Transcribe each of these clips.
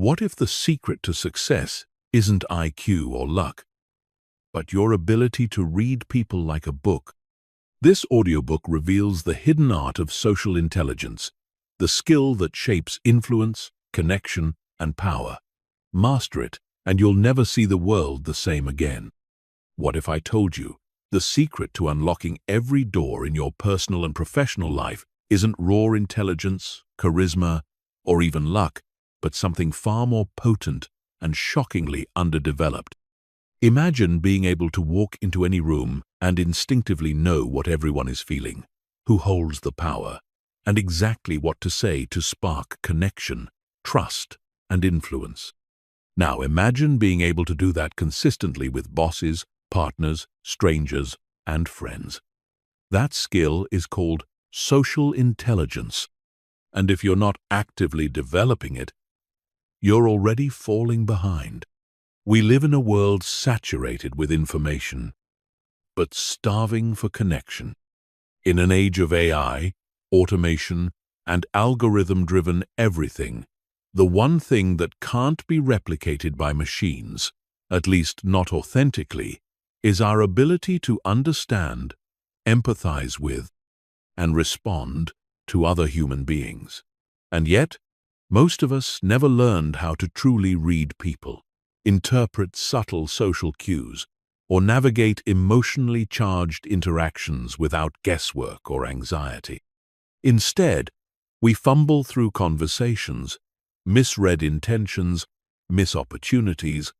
What if the secret to success isn't IQ or luck, but your ability to read people like a book? This audiobook reveals the hidden art of social intelligence, the skill that shapes influence, connection, and power. Master it, and you'll never see the world the same again. What if I told you the secret to unlocking every door in your personal and professional life isn't raw intelligence, charisma, or even luck, but something far more potent and shockingly underdeveloped? Imagine being able to walk into any room and instinctively know what everyone is feeling, who holds the power, and exactly what to say to spark connection, trust, and influence. Now imagine being able to do that consistently with bosses, partners, strangers, and friends. That skill is called social intelligence, and if you're not actively developing it, you're already falling behind. We live in a world saturated with information, but starving for connection. In an age of AI, automation, and algorithm-driven everything, the one thing that can't be replicated by machines, at least not authentically, is our ability to understand, empathize with, and respond to other human beings. And yet, most of us never learned how to truly read people, interpret subtle social cues, or navigate emotionally charged interactions without guesswork or anxiety. Instead, we fumble through conversations, misread intentions, miss opportunities,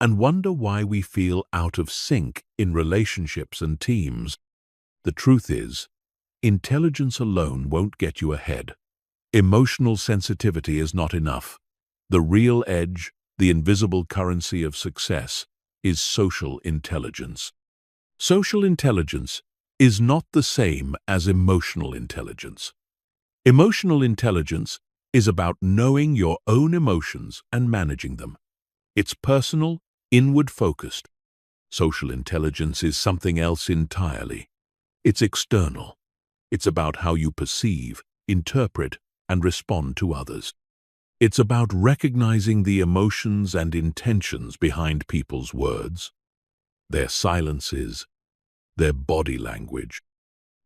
and wonder why we feel out of sync in relationships and teams. The truth is, intelligence alone won't get you ahead. Emotional sensitivity is not enough. The real edge, the invisible currency of success, is social intelligence. Social intelligence is not the same as emotional intelligence. Emotional intelligence is about knowing your own emotions and managing them. It's personal, inward-focused. Social intelligence is something else entirely. It's external. It's about how you perceive, interpret, and respond to others. It's about recognizing the emotions and intentions behind people's words, their silences, their body language.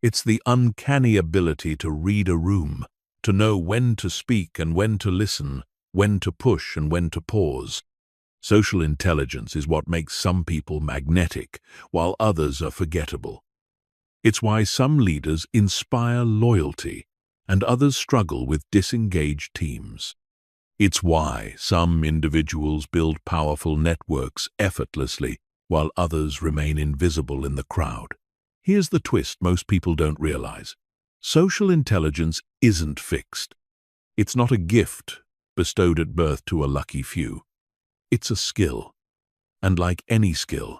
It's the uncanny ability to read a room, to know when to speak and when to listen, when to push and when to pause. Social intelligence is what makes some people magnetic, while others are forgettable. It's why some leaders inspire loyalty and others struggle with disengaged teams. It's why some individuals build powerful networks effortlessly while others remain invisible in the crowd. Here's the twist most people don't realize. Social intelligence isn't fixed. It's not a gift bestowed at birth to a lucky few. It's a skill, and like any skill,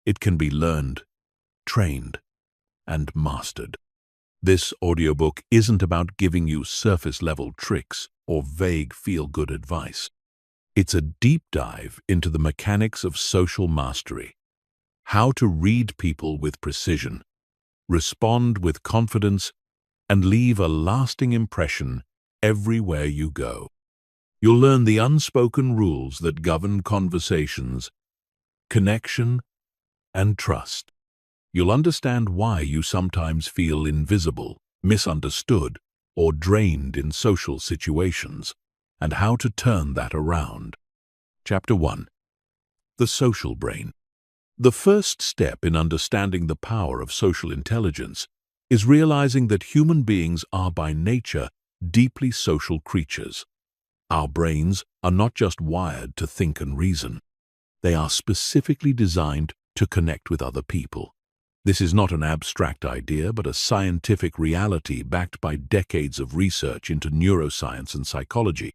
it can be learned, trained, and mastered. This audiobook isn't about giving you surface-level tricks or vague feel-good advice. It's a deep dive into the mechanics of social mastery, how to read people with precision, respond with confidence, and leave a lasting impression everywhere you go. You'll learn the unspoken rules that govern conversations, connection, and trust. You'll understand why you sometimes feel invisible, misunderstood, or drained in social situations, and how to turn that around. Chapter 1. The Social Brain. The first step in understanding the power of social intelligence is realizing that human beings are by nature deeply social creatures. Our brains are not just wired to think and reason. They are specifically designed to connect with other people. This is not an abstract idea, but a scientific reality backed by decades of research into neuroscience and psychology.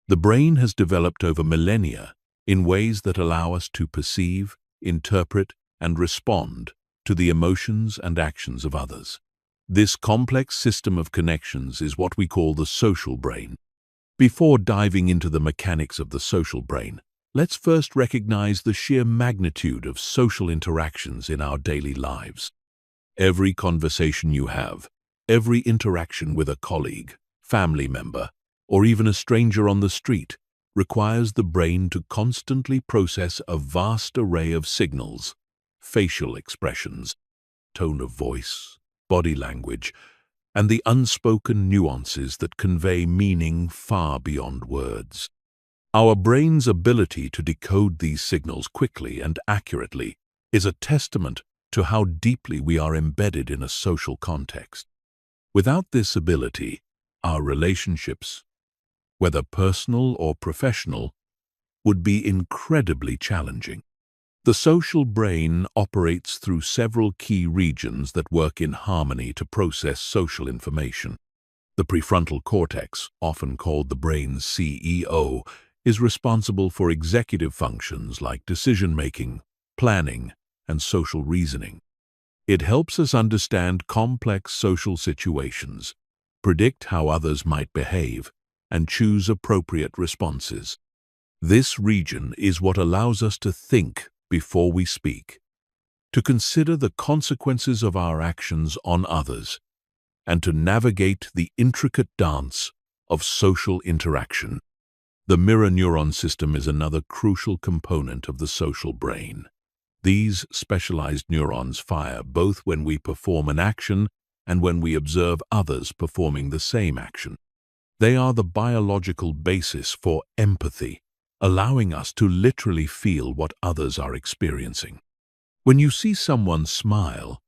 The brain has developed over millennia in ways that allow us to perceive, interpret, and respond to the emotions and actions of others. This complex system of connections is what we call the social brain. Before diving into the mechanics of the social brain, let's first recognize the sheer magnitude of social interactions in our daily lives. Every conversation you have, every interaction with a colleague, family member, or even a stranger on the street requires the brain to constantly process a vast array of signals, facial expressions, tone of voice, body language, and the unspoken nuances that convey meaning far beyond words. Our brain's ability to decode these signals quickly and accurately is a testament to how deeply we are embedded in a social context. Without this ability, our relationships, whether personal or professional, would be incredibly challenging. The social brain operates through several key regions that work in harmony to process social information. The prefrontal cortex, often called the brain's CEO, is responsible for executive functions like decision-making, planning, and social reasoning. It helps us understand complex social situations, predict how others might behave, and choose appropriate responses. This region is what allows us to think before we speak, to consider the consequences of our actions on others, and to navigate the intricate dance of social interaction. The mirror neuron system is another crucial component of the social brain. These specialized neurons fire both when we perform an action and when we observe others performing the same action. They are the biological basis for empathy, allowing us to literally feel what others are experiencing. When you see someone smile,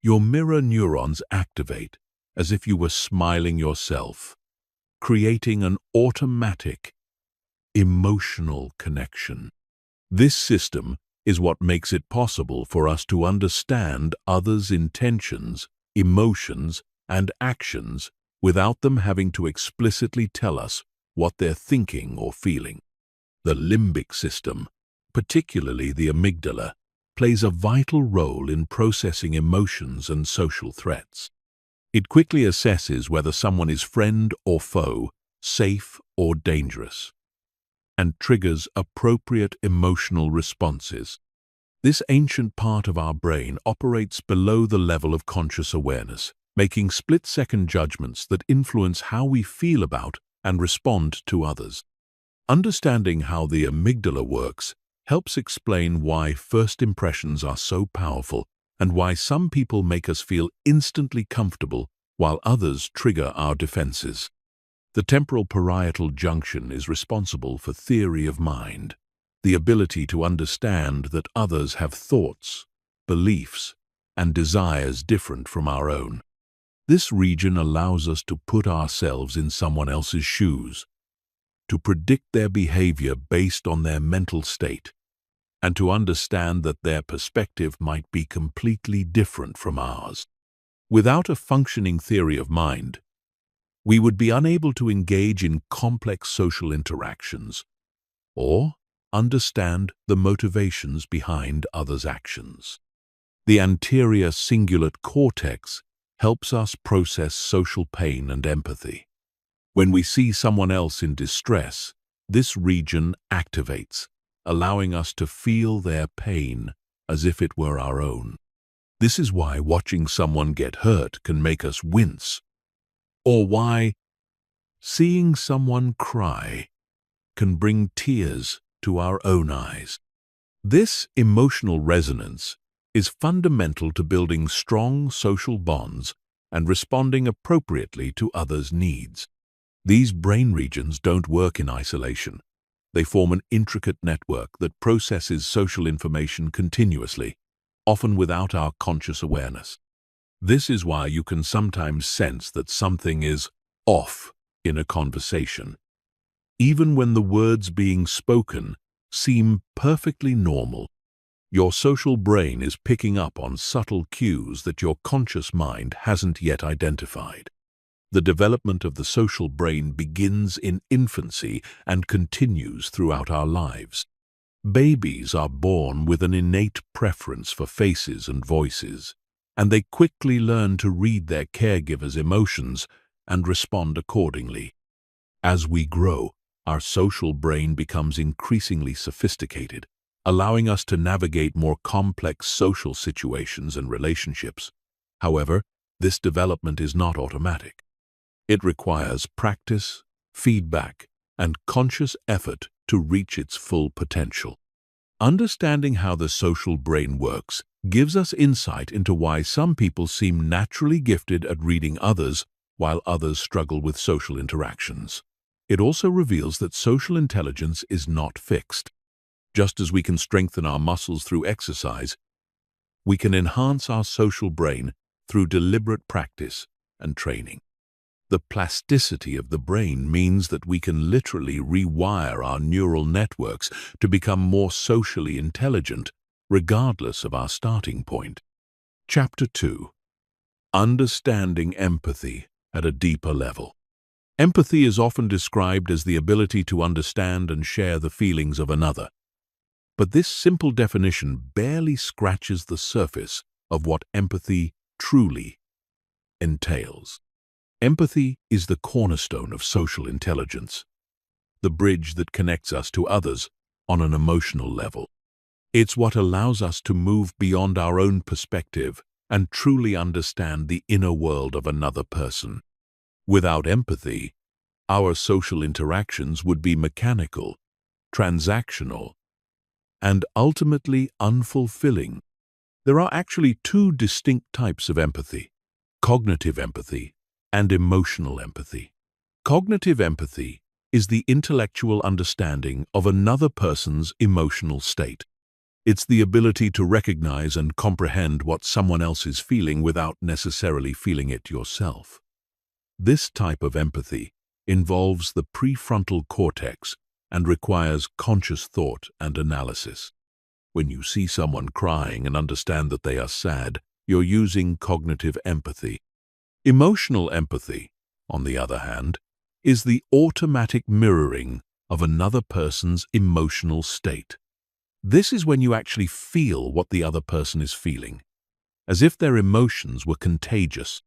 your mirror neurons activate as if you were smiling yourself, creating an automatic, emotional connection. This system is what makes it possible for us to understand others' intentions, emotions, and actions without them having to explicitly tell us what they're thinking or feeling. The limbic system, particularly the amygdala, plays a vital role in processing emotions and social threats. It quickly assesses whether someone is friend or foe, safe or dangerous, and triggers appropriate emotional responses. This ancient part of our brain operates below the level of conscious awareness, making split-second judgments that influence how we feel about and respond to others. Understanding how the amygdala works helps explain why first impressions are so powerful and why some people make us feel instantly comfortable while others trigger our defenses. The temporal parietal junction is responsible for theory of mind, the ability to understand that others have thoughts, beliefs, and desires different from our own. This region allows us to put ourselves in someone else's shoes, to predict their behavior based on their mental state, and to understand that their perspective might be completely different from ours. Without a functioning theory of mind, we would be unable to engage in complex social interactions or understand the motivations behind others' actions. The anterior cingulate cortex helps us process social pain and empathy. When we see someone else in distress, this region activates, allowing us to feel their pain as if it were our own. This is why watching someone get hurt can make us wince, or why seeing someone cry can bring tears to our own eyes. This emotional resonance is fundamental to building strong social bonds and responding appropriately to others' needs. These brain regions don't work in isolation. They form an intricate network that processes social information continuously, often without our conscious awareness. This is why you can sometimes sense that something is off in a conversation, even when the words being spoken seem perfectly normal. Your social brain is picking up on subtle cues that your conscious mind hasn't yet identified. The development of the social brain begins in infancy and continues throughout our lives. Babies are born with an innate preference for faces and voices, and they quickly learn to read their caregivers' emotions and respond accordingly. As we grow, our social brain becomes increasingly sophisticated, allowing us to navigate more complex social situations and relationships. However, this development is not automatic. It requires practice, feedback, and conscious effort to reach its full potential. Understanding how the social brain works gives us insight into why some people seem naturally gifted at reading others while others struggle with social interactions. It also reveals that social intelligence is not fixed. Just as we can strengthen our muscles through exercise, we can enhance our social brain through deliberate practice and training. The plasticity of the brain means that we can literally rewire our neural networks to become more socially intelligent, regardless of our starting point. Chapter 2. Understanding empathy at a deeper level. Empathy is often described as the ability to understand and share the feelings of another. But this simple definition barely scratches the surface of what empathy truly entails. Empathy is the cornerstone of social intelligence, the bridge that connects us to others on an emotional level. It's what allows us to move beyond our own perspective and truly understand the inner world of another person. Without empathy, our social interactions would be mechanical, transactional, and ultimately unfulfilling. There are actually two distinct types of empathy: cognitive empathy and emotional empathy. Cognitive empathy is the intellectual understanding of another person's emotional state. It's the ability to recognize and comprehend what someone else is feeling without necessarily feeling it yourself. This type of empathy involves the prefrontal cortex and requires conscious thought and analysis. When you see someone crying and understand that they are sad, you're using cognitive empathy. Emotional empathy, on the other hand, is the automatic mirroring of another person's emotional state. This is when you actually feel what the other person is feeling, as if their emotions were contagious.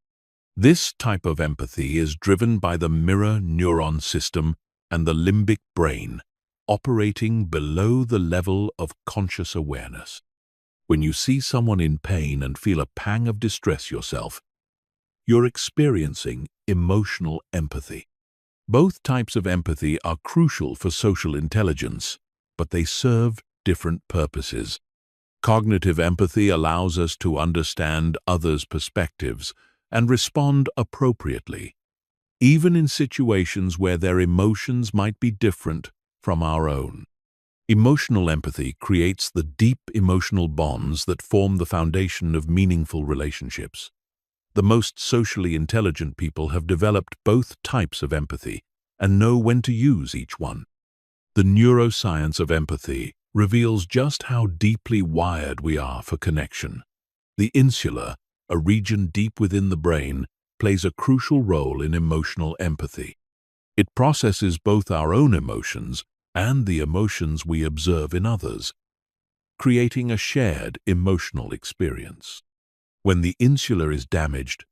This type of empathy is driven by the mirror neuron system and the limbic brain, operating below the level of conscious awareness. When you see someone in pain and feel a pang of distress yourself, you're experiencing emotional empathy. Both types of empathy are crucial for social intelligence, but they serve different purposes. Cognitive empathy allows us to understand others' perspectives and respond appropriately, even in situations where their emotions might be different from our own. Emotional empathy creates the deep emotional bonds that form the foundation of meaningful relationships. The most socially intelligent people have developed both types of empathy and know when to use each one. The neuroscience of empathy reveals just how deeply wired we are for connection. The insula, a region deep within the brain, plays a crucial role in emotional empathy. It processes both our own emotions and the emotions we observe in others, creating a shared emotional experience. When the insula is damaged,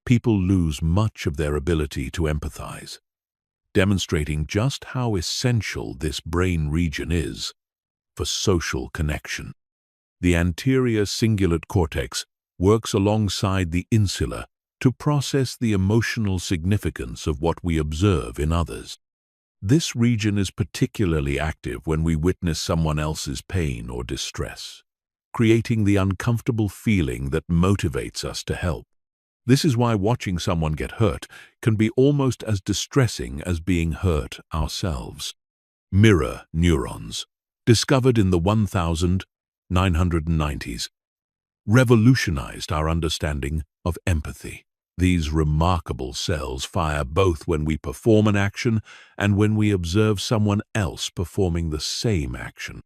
people lose much of their ability to empathize, demonstrating just how essential this brain region is for social connection. The anterior cingulate cortex works alongside the insula to process the emotional significance of what we observe in others. This region is particularly active when we witness someone else's pain or distress, creating the uncomfortable feeling that motivates us to help. This is why watching someone get hurt can be almost as distressing as being hurt ourselves. Mirror neurons, discovered in the 1990s, revolutionized our understanding of empathy. These remarkable cells fire both when we perform an action and when we observe someone else performing the same action.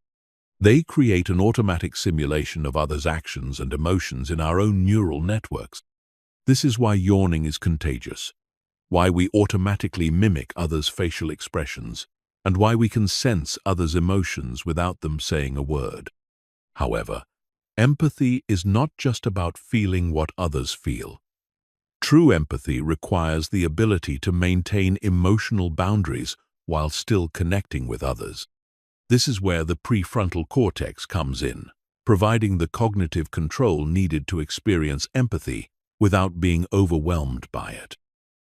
They create an automatic simulation of others' actions and emotions in our own neural networks. This is why yawning is contagious, why we automatically mimic others' facial expressions, and why we can sense others' emotions without them saying a word. However, empathy is not just about feeling what others feel. True empathy requires the ability to maintain emotional boundaries while still connecting with others. This is where the prefrontal cortex comes in, providing the cognitive control needed to experience empathy without being overwhelmed by it.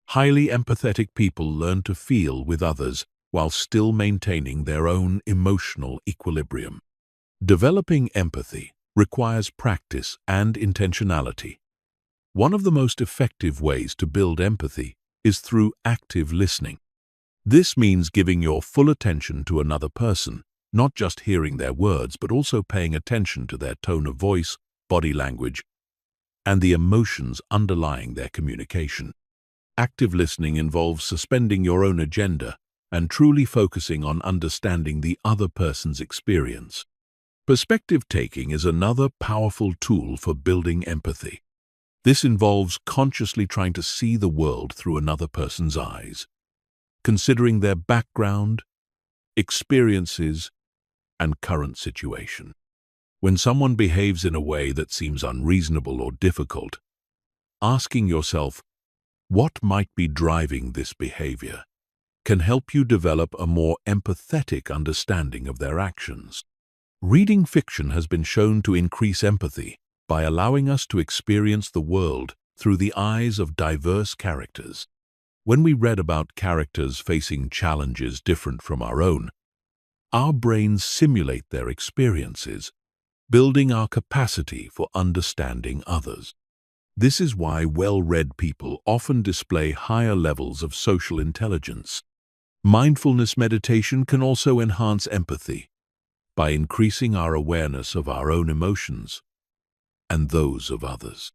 Highly empathetic people learn to feel with others while still maintaining their own emotional equilibrium. Developing empathy requires practice and intentionality. One of the most effective ways to build empathy is through active listening. This means giving your full attention to another person, not just hearing their words, but also paying attention to their tone of voice, body language, and the emotions underlying their communication. Active listening involves suspending your own agenda and truly focusing on understanding the other person's experience. Perspective taking is another powerful tool for building empathy. This involves consciously trying to see the world through another person's eyes, considering their background, experiences, and current situation. When someone behaves in a way that seems unreasonable or difficult, asking yourself, what might be driving this behavior, can help you develop a more empathetic understanding of their actions. Reading fiction has been shown to increase empathy by allowing us to experience the world through the eyes of diverse characters. When we read about characters facing challenges different from our own, our brains simulate their experiences, building our capacity for understanding others. This is why well-read people often display higher levels of social intelligence. Mindfulness meditation can also enhance empathy by increasing our awareness of our own emotions and those of others.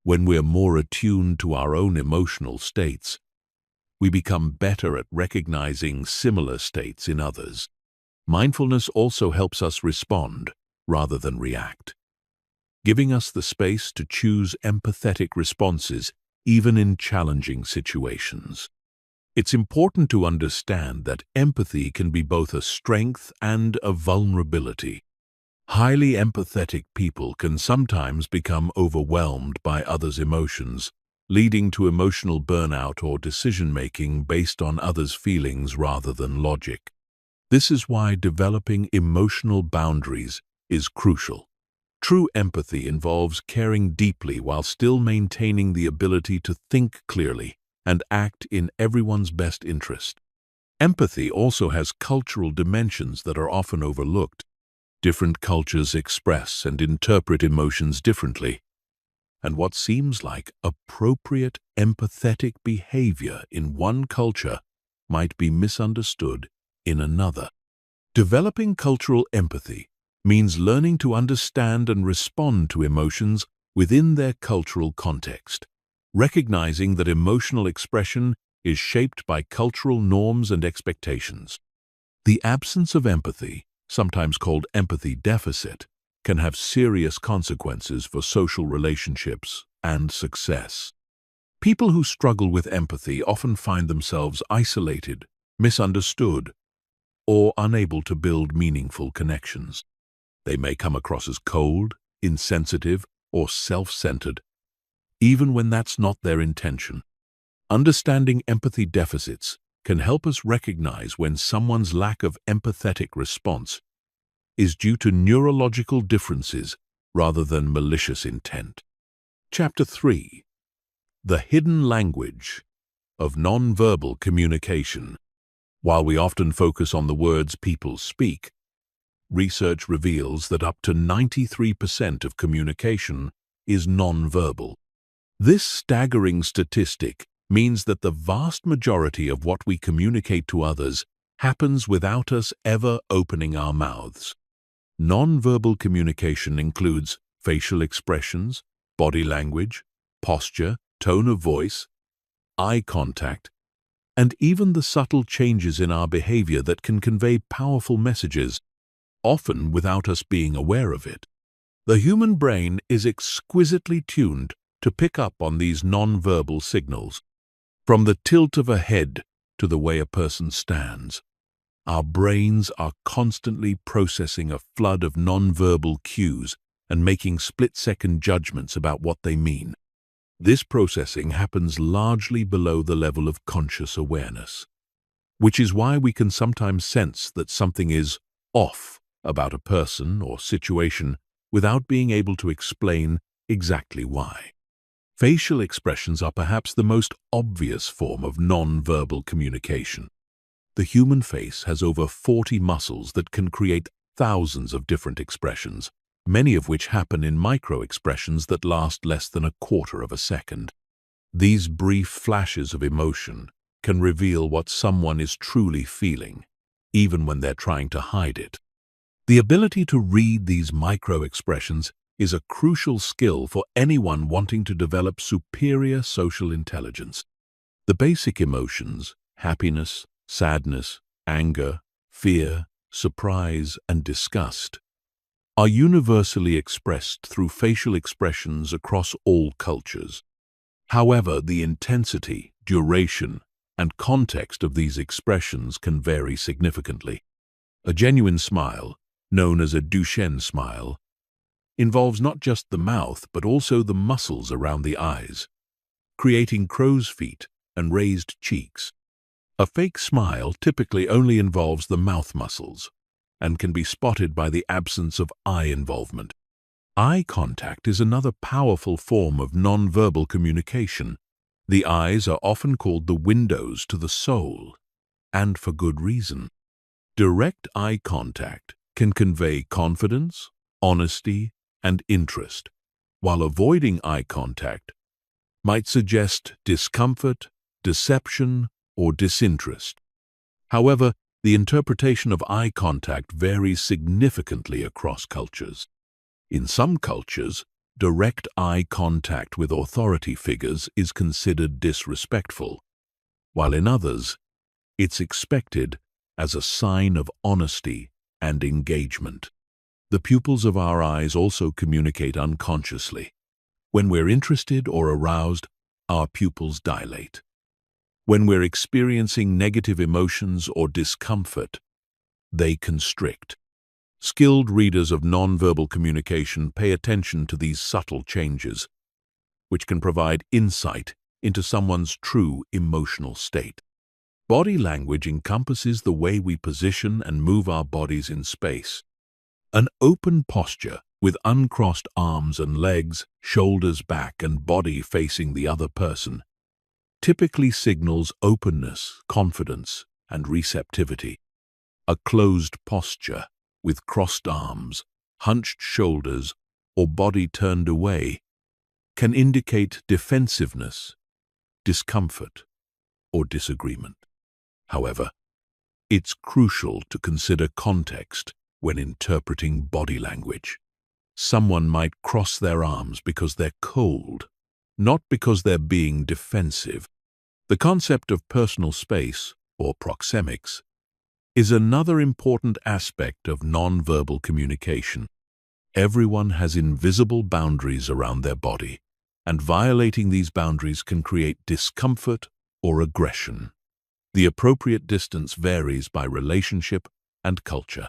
When we're more attuned to our own emotional states, we become better at recognizing similar states in others. Mindfulness also helps us respond rather than react, giving us the space to choose empathetic responses even in challenging situations. It's important to understand that empathy can be both a strength and a vulnerability. Highly empathetic people can sometimes become overwhelmed by others' emotions, leading to emotional burnout or decision-making based on others' feelings rather than logic. This is why developing emotional boundaries is crucial. True empathy involves caring deeply while still maintaining the ability to think clearly and act in everyone's best interest. Empathy also has cultural dimensions that are often overlooked. Different cultures express and interpret emotions differently, and what seems like appropriate empathetic behavior in one culture might be misunderstood in another. Developing cultural empathy means learning to understand and respond to emotions within their cultural context, recognizing that emotional expression is shaped by cultural norms and expectations. The absence of empathy, sometimes called empathy deficit, can have serious consequences for social relationships and success. People who struggle with empathy often find themselves isolated, misunderstood, or unable to build meaningful connections. They may come across as cold, insensitive, or self-centered, even when that's not their intention. Understanding empathy deficits can help us recognize when someone's lack of empathetic response is due to neurological differences rather than malicious intent. Chapter 3. The Hidden Language of Nonverbal Communication. While we often focus on the words people speak, research reveals that up to 93% of communication is nonverbal. This staggering statistic means that the vast majority of what we communicate to others happens without us ever opening our mouths. Nonverbal communication includes facial expressions, body language, posture, tone of voice, eye contact, and even the subtle changes in our behavior that can convey powerful messages, often without us being aware of it. The human brain is exquisitely tuned to pick up on these nonverbal signals. From the tilt of a head to the way a person stands, our brains are constantly processing a flood of nonverbal cues and making split-second judgments about what they mean. This processing happens largely below the level of conscious awareness, which is why we can sometimes sense that something is off about a person or situation without being able to explain exactly why. Facial expressions are perhaps the most obvious form of nonverbal communication. The human face has over 40 muscles that can create thousands of different expressions, many of which happen in micro-expressions that last less than a quarter of a second. These brief flashes of emotion can reveal what someone is truly feeling, even when they're trying to hide it. The ability to read these micro-expressions is a crucial skill for anyone wanting to develop superior social intelligence. The basic emotions, happiness, sadness, anger, fear, surprise, and disgust, are universally expressed through facial expressions across all cultures. However, the intensity, duration, and context of these expressions can vary significantly. A genuine smile, known as a Duchenne smile, involves not just the mouth but also the muscles around the eyes, creating crow's feet and raised cheeks. A fake smile typically only involves the mouth muscles and can be spotted by the absence of eye involvement. Eye contact is another powerful form of nonverbal communication. The eyes are often called the windows to the soul, and for good reason. Direct eye contact can convey confidence, honesty, and interest, while avoiding eye contact might suggest discomfort, deception, or disinterest. However, the interpretation of eye contact varies significantly across cultures. In some cultures, direct eye contact with authority figures is considered disrespectful, while in others, it's expected as a sign of honesty and engagement. The pupils of our eyes also communicate unconsciously. When we're interested or aroused, our pupils dilate. When we're experiencing negative emotions or discomfort, they constrict. Skilled readers of nonverbal communication pay attention to these subtle changes, which can provide insight into someone's true emotional state. Body language encompasses the way we position and move our bodies in space. An open posture with uncrossed arms and legs, shoulders back, and body facing the other person typically signals openness, confidence, and receptivity. A closed posture with crossed arms, hunched shoulders, or body turned away can indicate defensiveness, discomfort, or disagreement. However, it's crucial to consider context when interpreting body language. Someone might cross their arms because they're cold, not because they're being defensive. The concept of personal space, or proxemics, is another important aspect of nonverbal communication. Everyone has invisible boundaries around their body, and violating these boundaries can create discomfort or aggression. The appropriate distance varies by relationship and culture.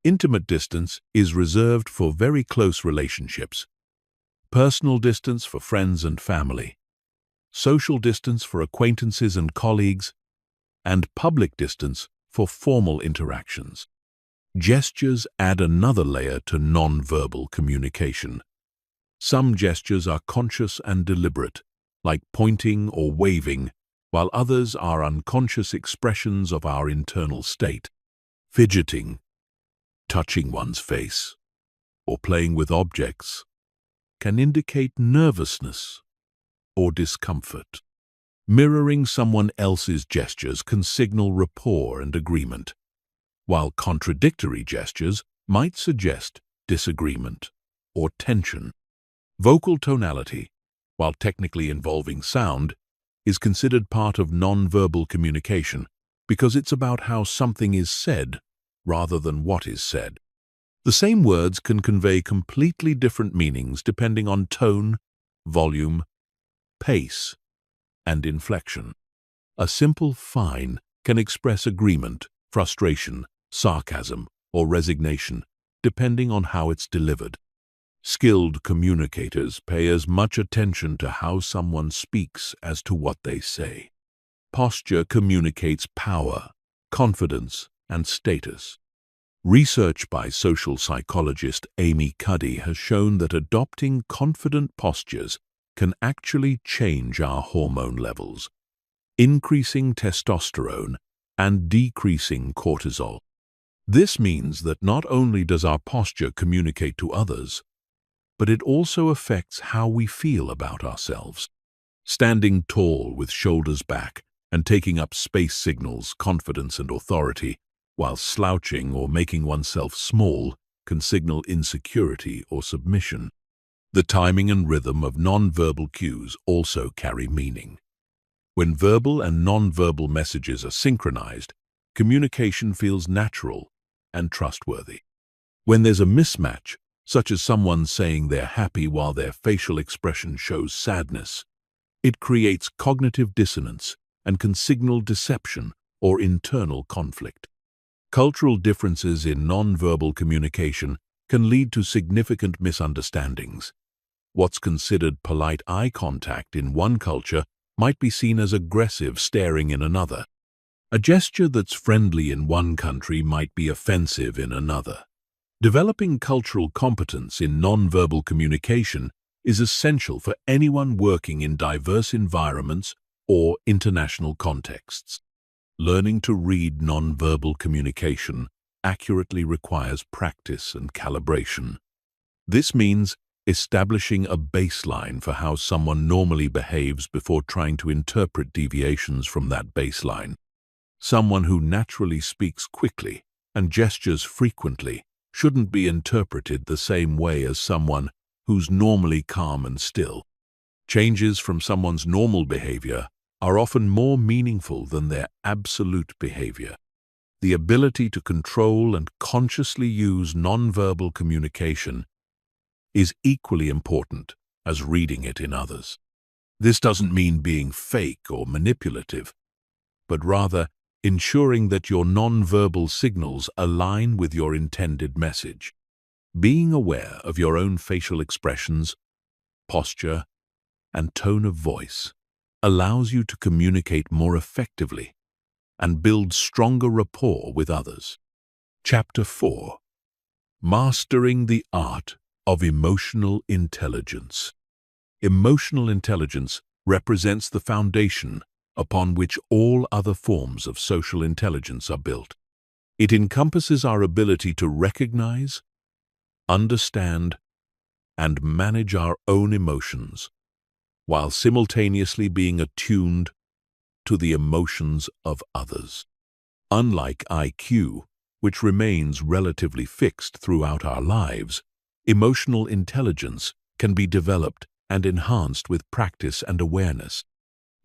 Intimate distance is reserved for very close relationships, personal distance for friends and family, social distance for acquaintances and colleagues, and public distance for formal interactions. Gestures add another layer to nonverbal communication. Some gestures are conscious and deliberate, like pointing or waving, while others are unconscious expressions of our internal state. Fidgeting, touching one's face, or playing with objects can indicate nervousness or discomfort. Mirroring someone else's gestures can signal rapport and agreement, while contradictory gestures might suggest disagreement or tension. Vocal tonality, while technically involving sound, is considered part of nonverbal communication because it's about how something is said rather than what is said. The same words can convey completely different meanings depending on tone, volume, pace, and inflection. A simple "fine" can express agreement, frustration, sarcasm, or resignation, depending on how it's delivered. Skilled communicators pay as much attention to how someone speaks as to what they say. Posture communicates power, confidence, and status. Research by social psychologist Amy Cuddy has shown that adopting confident postures can actually change our hormone levels, increasing testosterone and decreasing cortisol. This means that not only does our posture communicate to others, but it also affects how we feel about ourselves. Standing tall with shoulders back and taking up space signals confidence and authority, while slouching or making oneself small can signal insecurity or submission. The timing and rhythm of non-verbal cues also carry meaning. When verbal and non-verbal messages are synchronized, communication feels natural and trustworthy. When there's a mismatch, such as someone saying they're happy while their facial expression shows sadness, it creates cognitive dissonance and can signal deception or internal conflict. Cultural differences in non-verbal communication can lead to significant misunderstandings. What's considered polite eye contact in one culture might be seen as aggressive staring in another. A gesture that's friendly in one country might be offensive in another. Developing cultural competence in non-verbal communication is essential for anyone working in diverse environments or international contexts. Learning to read non-verbal communication accurately requires practice and calibration. This means establishing a baseline for how someone normally behaves before trying to interpret deviations from that baseline. Someone who naturally speaks quickly and gestures frequently shouldn't be interpreted the same way as someone who's normally calm and still. Changes from someone's normal behavior are often more meaningful than their absolute behavior. The ability to control and consciously use nonverbal communication is equally important as reading it in others. This doesn't mean being fake or manipulative, but rather ensuring that your nonverbal signals align with your intended message. Being aware of your own facial expressions, posture, and tone of voice allows you to communicate more effectively and build stronger rapport with others. Chapter 4. Mastering the Art of Emotional Intelligence. Emotional intelligence represents the foundation upon which all other forms of social intelligence are built. It encompasses our ability to recognize, understand, and manage our own emotions, while simultaneously being attuned to the emotions of others. Unlike IQ, which remains relatively fixed throughout our lives, emotional intelligence can be developed and enhanced with practice and awareness.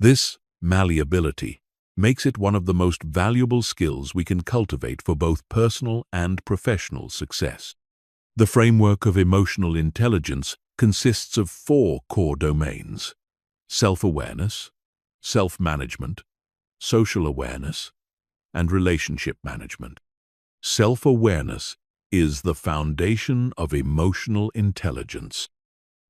This malleability makes it one of the most valuable skills we can cultivate for both personal and professional success. The framework of emotional intelligence consists of 4 core domains: self-awareness, self-management, social awareness, and relationship management. Self-awareness is the foundation of emotional intelligence.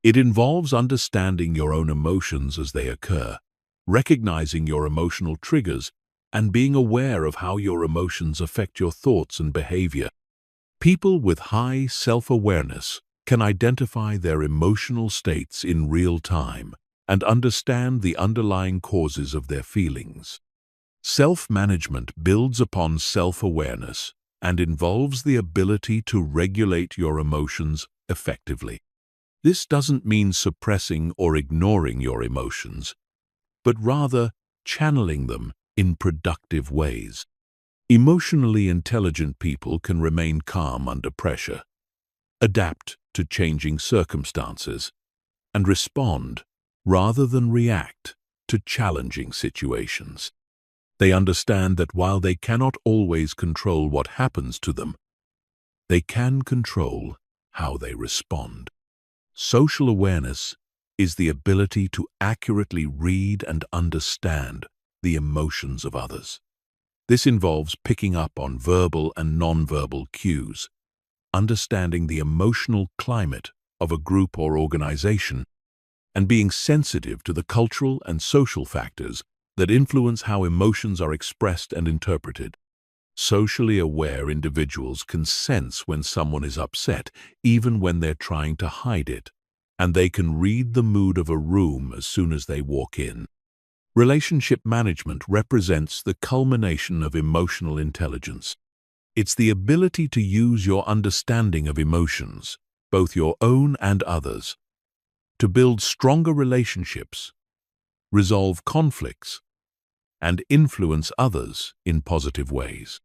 It involves understanding your own emotions as they occur, recognizing your emotional triggers, and being aware of how your emotions affect your thoughts and behavior. People with high self-awareness can identify their emotional states in real time and understand the underlying causes of their feelings. Self-management builds upon self-awareness and involves the ability to regulate your emotions effectively. This doesn't mean suppressing or ignoring your emotions, but rather channeling them in productive ways. Emotionally intelligent people can remain calm under pressure, adapt to changing circumstances, and respond rather than react to challenging situations. They understand that while they cannot always control what happens to them, they can control how they respond. Social awareness is the ability to accurately read and understand the emotions of others. This involves picking up on verbal and nonverbal cues, understanding the emotional climate of a group or organization, and being sensitive to the cultural and social factors that influence how emotions are expressed and interpreted. Socially aware individuals can sense when someone is upset, even when they're trying to hide it, and they can read the mood of a room as soon as they walk in. Relationship management represents the culmination of emotional intelligence. It's the ability to use your understanding of emotions, both your own and others, to build stronger relationships, resolve conflicts, and influence others in positive ways.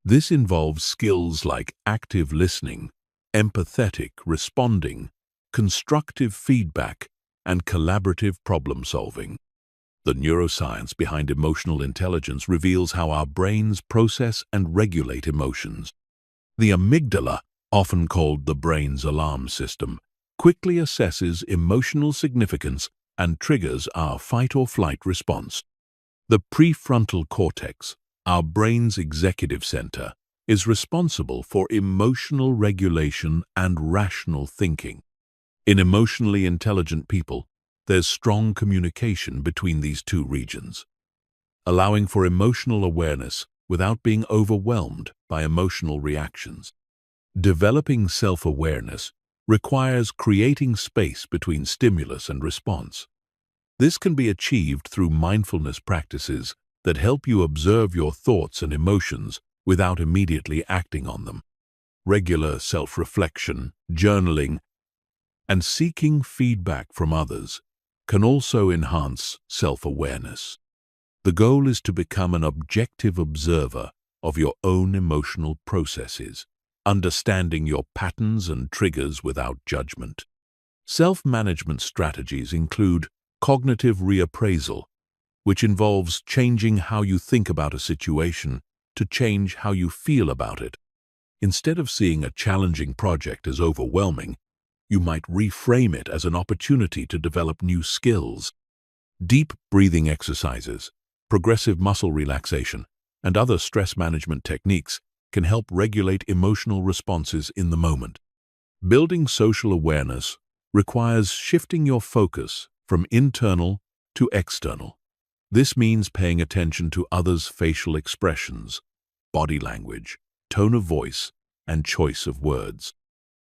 This involves skills like active listening, empathetic responding, constructive feedback, and collaborative problem-solving. The neuroscience behind emotional intelligence reveals how our brains process and regulate emotions. The amygdala, often called the brain's alarm system, quickly assesses emotional significance and triggers our fight-or-flight response. The prefrontal cortex, our brain's executive center, is responsible for emotional regulation and rational thinking. In emotionally intelligent people, there's strong communication between these two regions, allowing for emotional awareness without being overwhelmed by emotional reactions. Developing self-awareness requires creating space between stimulus and response. This can be achieved through mindfulness practices that help you observe your thoughts and emotions without immediately acting on them. Regular self-reflection, journaling, and seeking feedback from others can also enhance self-awareness. The goal is to become an objective observer of your own emotional processes, understanding your patterns and triggers without judgment. Self-management strategies include cognitive reappraisal, which involves changing how you think about a situation to change how you feel about it. Instead of seeing a challenging project as overwhelming, you might reframe it as an opportunity to develop new skills. Deep breathing exercises, progressive muscle relaxation, and other stress management techniques can help regulate emotional responses in the moment. Building social awareness requires shifting your focus from internal to external. This means paying attention to others' facial expressions, body language, tone of voice, and choice of words.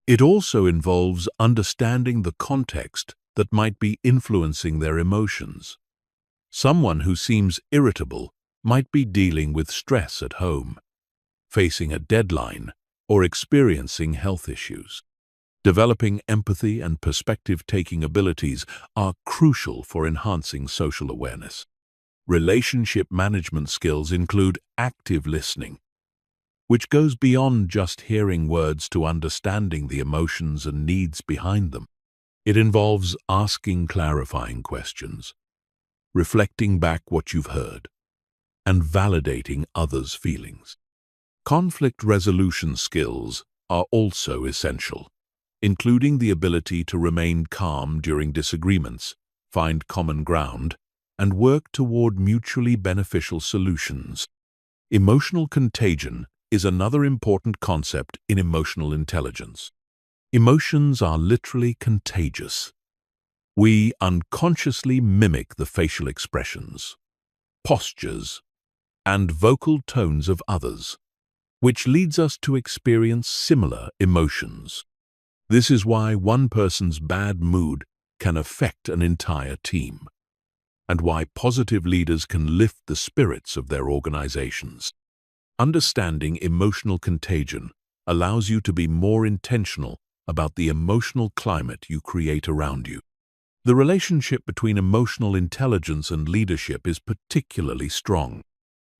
It also involves understanding the context that might be influencing their emotions. Someone who seems irritable might be dealing with stress at home, facing a deadline, or experiencing health issues. Developing empathy and perspective-taking abilities are crucial for enhancing social awareness. Relationship management skills include active listening, which goes beyond just hearing words to understanding the emotions and needs behind them. It involves asking clarifying questions, reflecting back what you've heard, and validating others' feelings. Conflict resolution skills are also essential, including the ability to remain calm during disagreements, find common ground, and work toward mutually beneficial solutions. Emotional contagion is another important concept in emotional intelligence. Emotions are literally contagious. We unconsciously mimic the facial expressions, postures, and vocal tones of others, which leads us to experience similar emotions. This is why one person's bad mood can affect an entire team, and why positive leaders can lift the spirits of their organizations. Understanding emotional contagion allows you to be more intentional about the emotional climate you create around you. The relationship between emotional intelligence and leadership is particularly strong.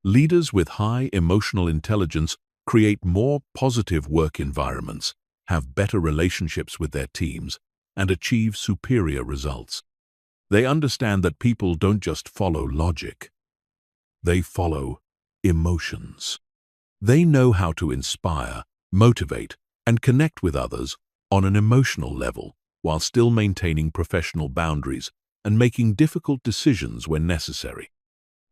Leaders with high emotional intelligence create more positive work environments, have better relationships with their teams, and achieve superior results. They understand that people don't just follow logic, they follow emotions. They know how to inspire, motivate, and connect with others on an emotional level while still maintaining professional boundaries and making difficult decisions when necessary.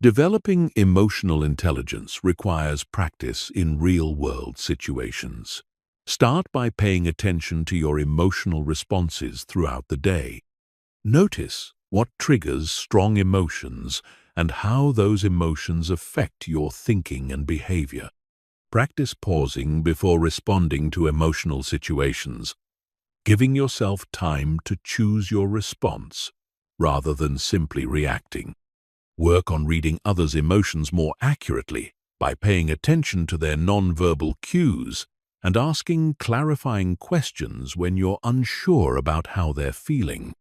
Developing emotional intelligence requires practice in real-world situations. Start by paying attention to your emotional responses throughout the day. Notice what triggers strong emotions and how those emotions affect your thinking and behavior. Practice pausing before responding to emotional situations, giving yourself time to choose your response rather than simply reacting. Work on reading others' emotions more accurately by paying attention to their nonverbal cues and asking clarifying questions when you're unsure about how they're feeling.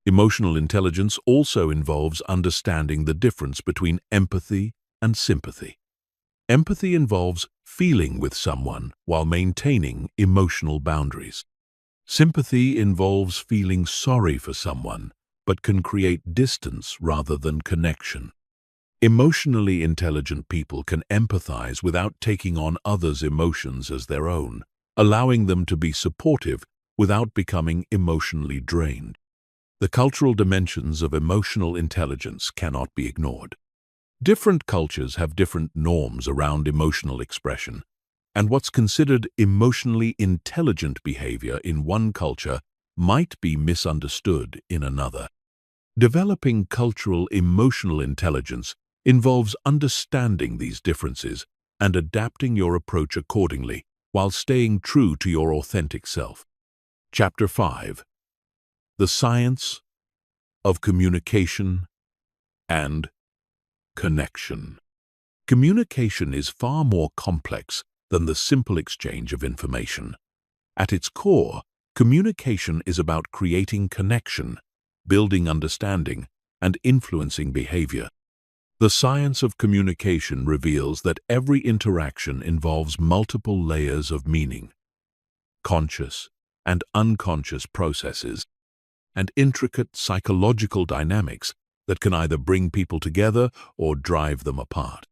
Emotional intelligence also involves understanding the difference between empathy and sympathy. Empathy involves feeling with someone while maintaining emotional boundaries. Sympathy involves feeling sorry for someone, but can create distance rather than connection. Emotionally intelligent people can empathize without taking on others' emotions as their own, allowing them to be supportive without becoming emotionally drained. The cultural dimensions of emotional intelligence cannot be ignored. Different cultures have different norms around emotional expression, and what's considered emotionally intelligent behavior in one culture might be misunderstood in another. Developing cultural emotional intelligence involves understanding these differences and adapting your approach accordingly while staying true to your authentic self. Chapter 5. The Science of Communication and Connection. Communication is far more complex than the simple exchange of information. At its core, communication is about creating connection, building understanding, and influencing behavior. The science of communication reveals that every interaction involves multiple layers of meaning, conscious and unconscious processes, and intricate psychological dynamics that can either bring people together or drive them apart.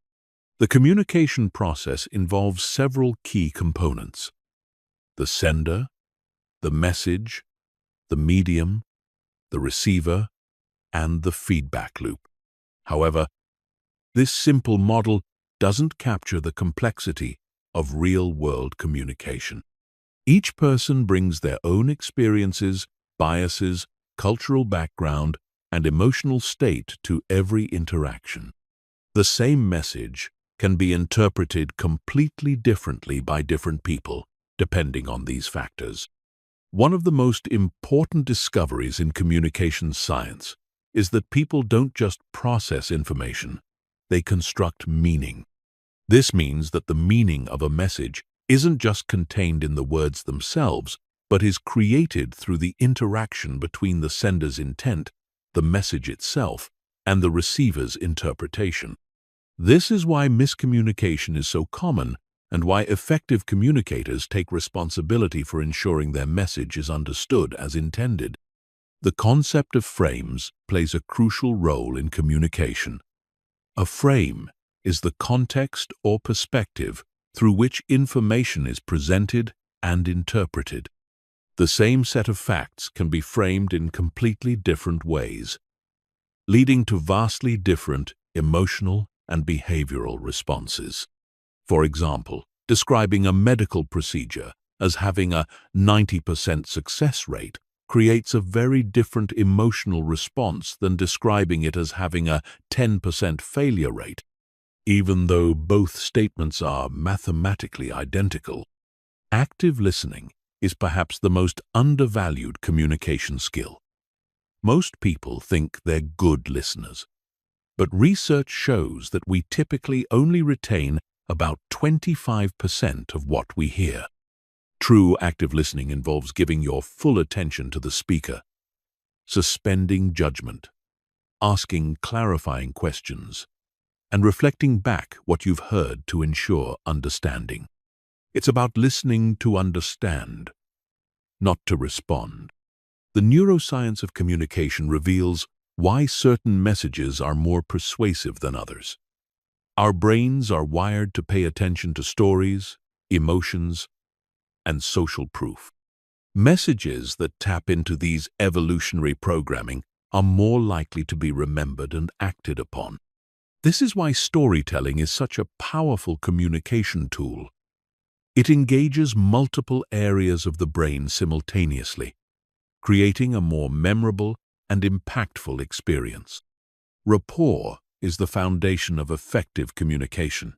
The communication process involves several key components: the sender, the message, the medium, the receiver, and the feedback loop. However, this simple model doesn't capture the complexity of real-world communication. Each person brings their own experiences, biases, cultural background, and emotional state to every interaction. The same message can be interpreted completely differently by different people, depending on these factors. One of the most important discoveries in communication science is that people don't just process information, they construct meaning. This means that the meaning of a message isn't just contained in the words themselves, but is created through the interaction between the sender's intent, the message itself, and the receiver's interpretation. This is why miscommunication is so common and why effective communicators take responsibility for ensuring their message is understood as intended. The concept of frames plays a crucial role in communication. A frame is the context or perspective through which information is presented and interpreted. The same set of facts can be framed in completely different ways, leading to vastly different emotional and behavioral responses. For example, describing a medical procedure as having a 90% success rate creates a very different emotional response than describing it as having a 10% failure rate, even though both statements are mathematically identical. Active listening is perhaps the most undervalued communication skill. Most people think they're good listeners, but research shows that we typically only retain about 25% of what we hear. True active listening involves giving your full attention to the speaker, suspending judgment, asking clarifying questions, and reflecting back what you've heard to ensure understanding. It's about listening to understand, not to respond. The neuroscience of communication reveals why certain messages are more persuasive than others. Our brains are wired to pay attention to stories, emotions, and social proof. Messages that tap into these evolutionary programming are more likely to be remembered and acted upon. This is why storytelling is such a powerful communication tool. It engages multiple areas of the brain simultaneously, creating a more memorable and impactful experience. Rapport is the foundation of effective communication.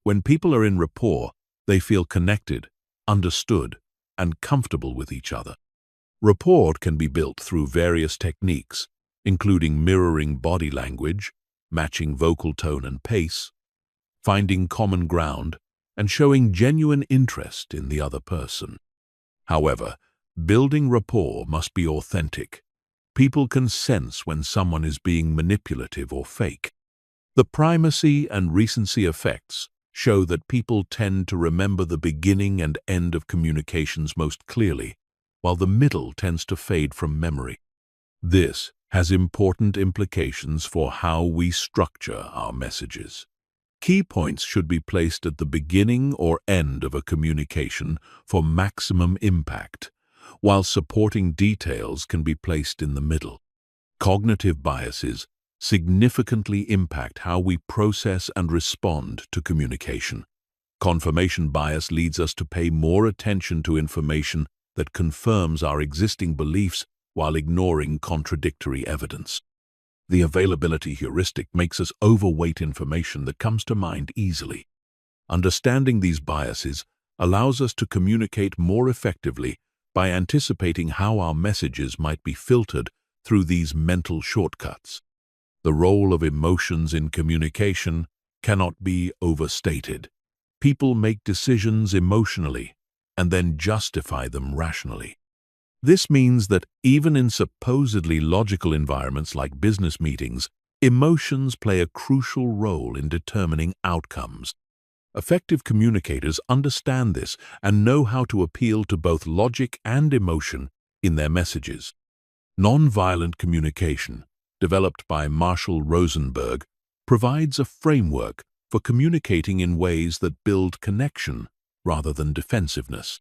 When people are in rapport, they feel connected, understood, and comfortable with each other. Rapport can be built through various techniques, including mirroring body language, matching vocal tone and pace, finding common ground, and showing genuine interest in the other person. However, building rapport must be authentic. People can sense when someone is being manipulative or fake. The primacy and recency effects show that people tend to remember the beginning and end of communications most clearly, while the middle tends to fade from memory. This has important implications for how we structure our messages. Key points should be placed at the beginning or end of a communication for maximum impact, while supporting details can be placed in the middle. Cognitive biases significantly impact how we process and respond to communication. Confirmation bias leads us to pay more attention to information that confirms our existing beliefs while ignoring contradictory evidence. The availability heuristic makes us overweight information that comes to mind easily. Understanding these biases allows us to communicate more effectively by anticipating how our messages might be filtered through these mental shortcuts. The role of emotions in communication cannot be overstated. People make decisions emotionally and then justify them rationally. This means that even in supposedly logical environments like business meetings, emotions play a crucial role in determining outcomes. Effective communicators understand this and know how to appeal to both logic and emotion in their messages. Nonviolent communication, developed by Marshall Rosenberg, provides a framework for communicating in ways that build connection rather than defensiveness.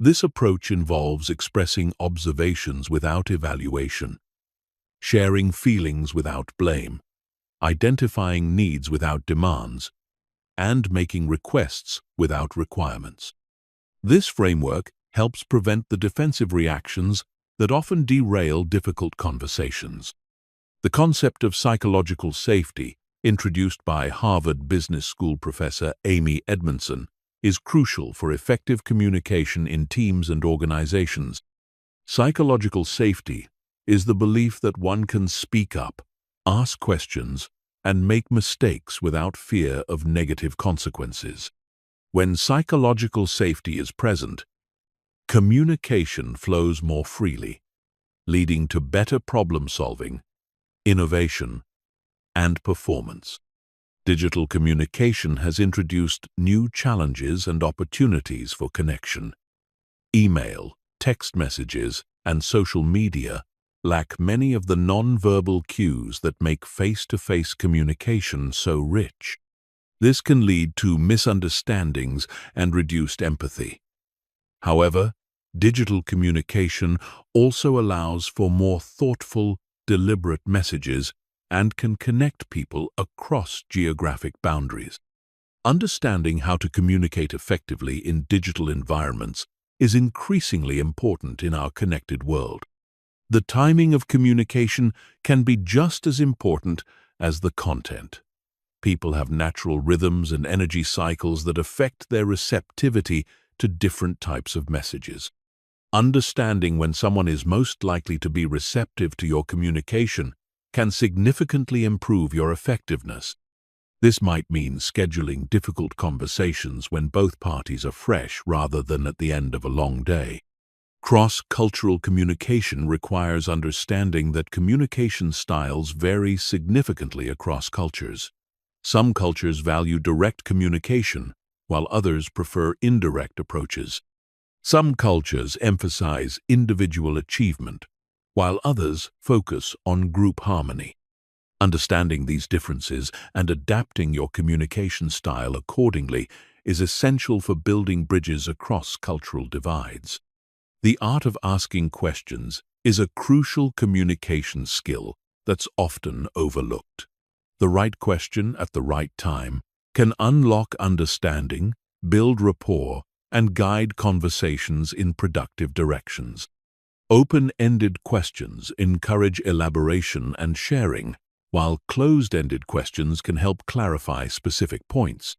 This approach involves expressing observations without evaluation, sharing feelings without blame, identifying needs without demands, and making requests without requirements. This framework helps prevent the defensive reactions that often derail difficult conversations. The concept of psychological safety, introduced by Harvard Business School professor Amy Edmondson, is crucial for effective communication in teams and organizations. Psychological safety is the belief that one can speak up, ask questions, and make mistakes without fear of negative consequences. When psychological safety is present, communication flows more freely, leading to better problem-solving, innovation, and performance. Digital communication has introduced new challenges and opportunities for connection. Email, text messages, and social media lack many of the nonverbal cues that make face-to-face communication so rich. This can lead to misunderstandings and reduced empathy. However, digital communication also allows for more thoughtful, deliberate messages and can connect people across geographic boundaries. Understanding how to communicate effectively in digital environments is increasingly important in our connected world. The timing of communication can be just as important as the content. People have natural rhythms and energy cycles that affect their receptivity to different types of messages. Understanding when someone is most likely to be receptive to your communication can significantly improve your effectiveness. This might mean scheduling difficult conversations when both parties are fresh rather than at the end of a long day. Cross-cultural communication requires understanding that communication styles vary significantly across cultures. Some cultures value direct communication, while others prefer indirect approaches. Some cultures emphasize individual achievement, while others focus on group harmony. Understanding these differences and adapting your communication style accordingly is essential for building bridges across cultural divides. The art of asking questions is a crucial communication skill that's often overlooked. The right question at the right time can unlock understanding, build rapport, and guide conversations in productive directions. Open-ended questions encourage elaboration and sharing, while closed-ended questions can help clarify specific points.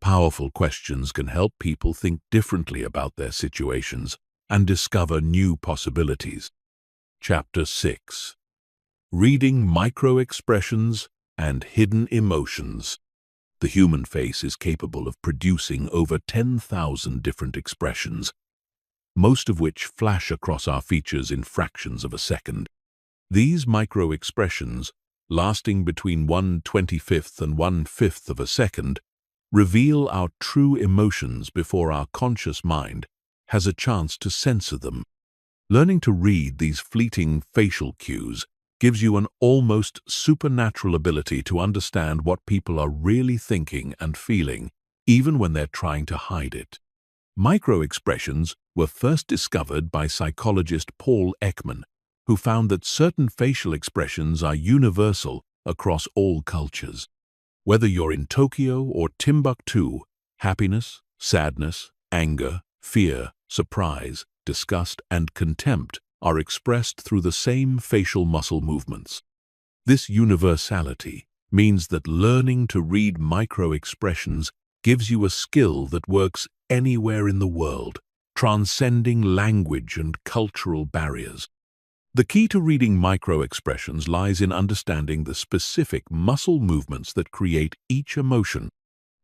Powerful questions can help people think differently about their situations and discover new possibilities. Chapter 6. Reading Micro-Expressions and hidden emotions. The human face is capable of producing over 10,000 different expressions, most of which flash across our features in fractions of a second. These micro-expressions, lasting between 1/25th and 1/5th of a second, reveal our true emotions before our conscious mind has a chance to censor them. Learning to read these fleeting facial cues gives you an almost supernatural ability to understand what people are really thinking and feeling, even when they're trying to hide it. Micro-expressions were first discovered by psychologist Paul Ekman, who found that certain facial expressions are universal across all cultures. Whether you're in Tokyo or Timbuktu, happiness, sadness, anger, fear, surprise, disgust, and contempt are expressed through the same facial muscle movements. This universality means that learning to read micro-expressions gives you a skill that works anywhere in the world, transcending language and cultural barriers. The key to reading micro-expressions lies in understanding the specific muscle movements that create each emotion.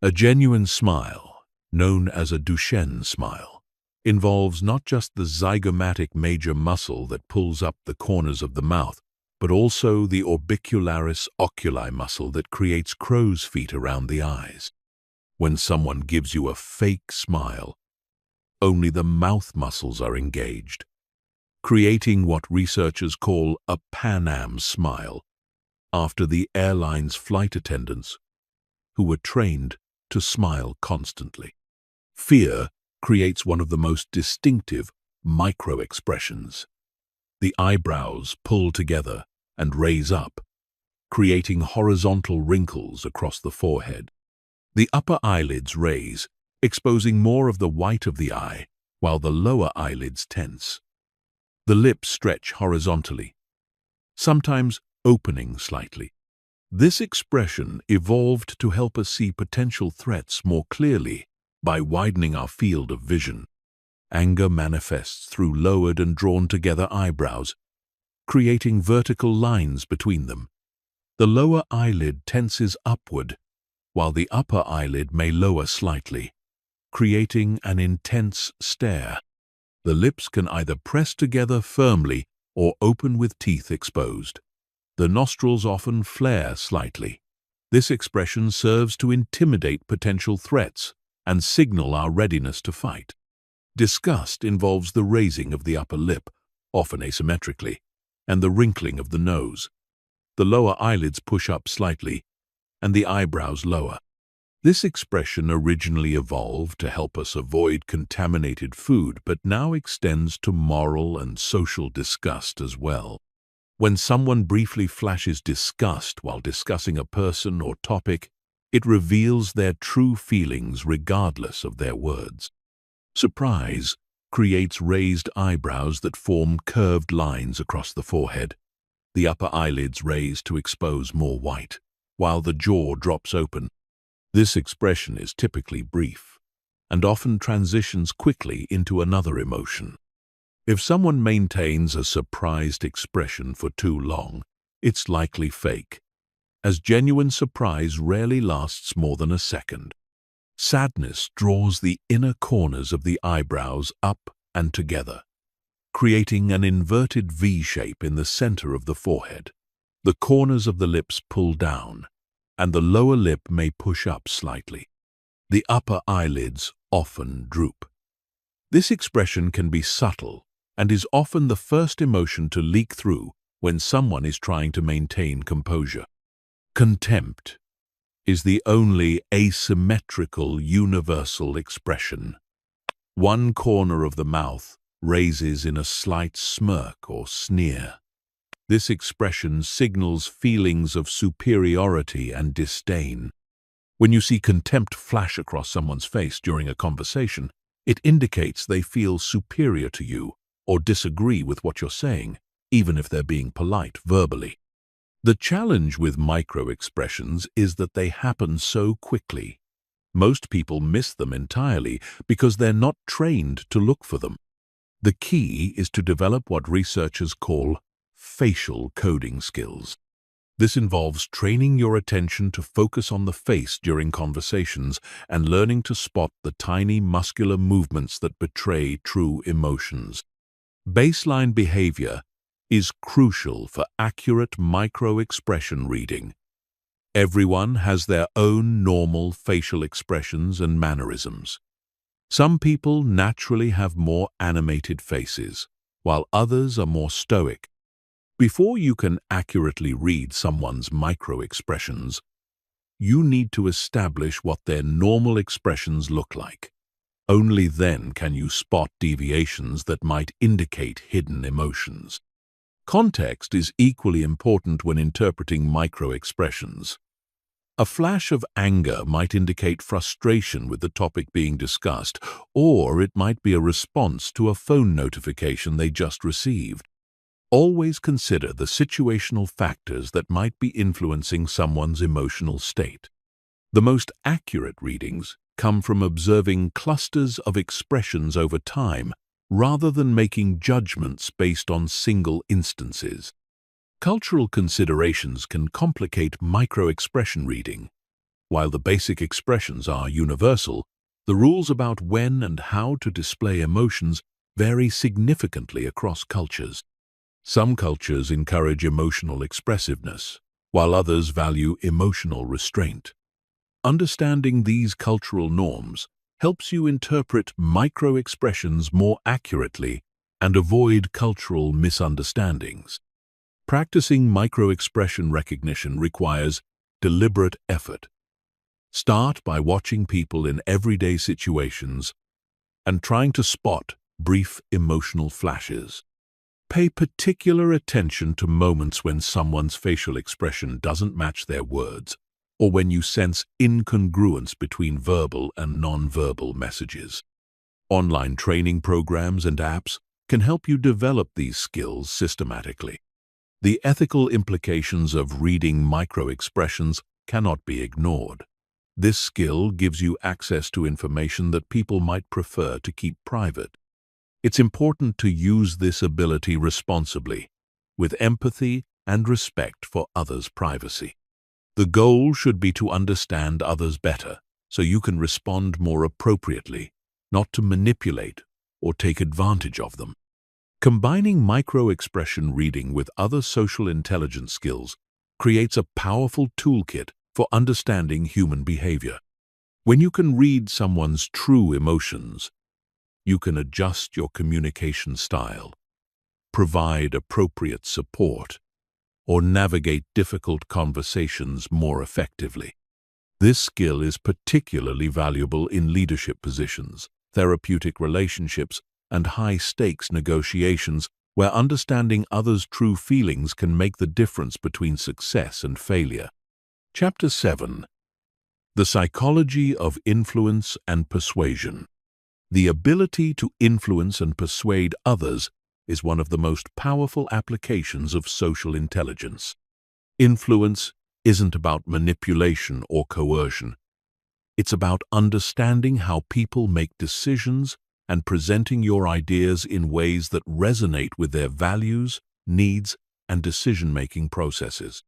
A genuine smile, known as a Duchenne smile, involves not just the zygomatic major muscle that pulls up the corners of the mouth, but also the orbicularis oculi muscle that creates crow's feet around the eyes. When someone gives you a fake smile, only the mouth muscles are engaged, creating what researchers call a Pan-Am smile, after the airline's flight attendants, who were trained to smile constantly. Fear creates one of the most distinctive micro-expressions. The eyebrows pull together and raise up, creating horizontal wrinkles across the forehead. The upper eyelids raise, exposing more of the white of the eye, while the lower eyelids tense. The lips stretch horizontally, sometimes opening slightly. This expression evolved to help us see potential threats more clearly by widening our field of vision. Anger manifests through lowered and drawn together eyebrows, creating vertical lines between them. The lower eyelid tenses upward, while the upper eyelid may lower slightly, creating an intense stare. The lips can either press together firmly or open with teeth exposed. The nostrils often flare slightly. This expression serves to intimidate potential threats and signal our readiness to fight. Disgust involves the raising of the upper lip, often asymmetrically, and the wrinkling of the nose. The lower eyelids push up slightly, and the eyebrows lower. This expression originally evolved to help us avoid contaminated food, but now extends to moral and social disgust as well. When someone briefly flashes disgust while discussing a person or topic, it reveals their true feelings regardless of their words. Surprise creates raised eyebrows that form curved lines across the forehead. The upper eyelids raise to expose more white, while the jaw drops open. This expression is typically brief and often transitions quickly into another emotion. If someone maintains a surprised expression for too long, it's likely fake, as genuine surprise rarely lasts more than a second. Sadness draws the inner corners of the eyebrows up and together, creating an inverted V shape in the center of the forehead. The corners of the lips pull down, and the lower lip may push up slightly. The upper eyelids often droop. This expression can be subtle and is often the first emotion to leak through when someone is trying to maintain composure. Contempt is the only asymmetrical universal expression. One corner of the mouth raises in a slight smirk or sneer. This expression signals feelings of superiority and disdain. When you see contempt flash across someone's face during a conversation, it indicates they feel superior to you or disagree with what you're saying, even if they're being polite verbally. The challenge with micro-expressions is that they happen so quickly. Most people miss them entirely because they're not trained to look for them. The key is to develop what researchers call facial coding skills. This involves training your attention to focus on the face during conversations and learning to spot the tiny muscular movements that betray true emotions. Baseline behavior is crucial for accurate micro-expression reading. Everyone has their own normal facial expressions and mannerisms. Some people naturally have more animated faces, while others are more stoic. Before you can accurately read someone's micro-expressions, you need to establish what their normal expressions look like. Only then can you spot deviations that might indicate hidden emotions. Context is equally important when interpreting micro-expressions. A flash of anger might indicate frustration with the topic being discussed, or it might be a response to a phone notification they just received. Always consider the situational factors that might be influencing someone's emotional state. The most accurate readings come from observing clusters of expressions over time rather than making judgments based on single instances. Cultural considerations can complicate micro-expression reading. While the basic expressions are universal, the rules about when and how to display emotions vary significantly across cultures. Some cultures encourage emotional expressiveness, while others value emotional restraint. Understanding these cultural norms helps you interpret micro-expressions more accurately and avoid cultural misunderstandings. Practicing micro-expression recognition requires deliberate effort. Start by watching people in everyday situations and trying to spot brief emotional flashes. Pay particular attention to moments when someone's facial expression doesn't match their words, or when you sense incongruence between verbal and nonverbal messages. Online training programs and apps can help you develop these skills systematically. The ethical implications of reading micro-expressions cannot be ignored. This skill gives you access to information that people might prefer to keep private. It's important to use this ability responsibly, with empathy and respect for others' privacy. The goal should be to understand others better, so you can respond more appropriately, not to manipulate or take advantage of them. Combining micro-expression reading with other social intelligence skills creates a powerful toolkit for understanding human behavior. When you can read someone's true emotions, you can adjust your communication style, provide appropriate support, or navigate difficult conversations more effectively. This skill is particularly valuable in leadership positions, therapeutic relationships, and high-stakes negotiations where understanding others' true feelings can make the difference between success and failure. Chapter 7. The Psychology of Influence and Persuasion. The ability to influence and persuade others is one of the most powerful applications of social intelligence. Influence isn't about manipulation or coercion. It's about understanding how people make decisions and presenting your ideas in ways that resonate with their values, needs, and decision-making processes.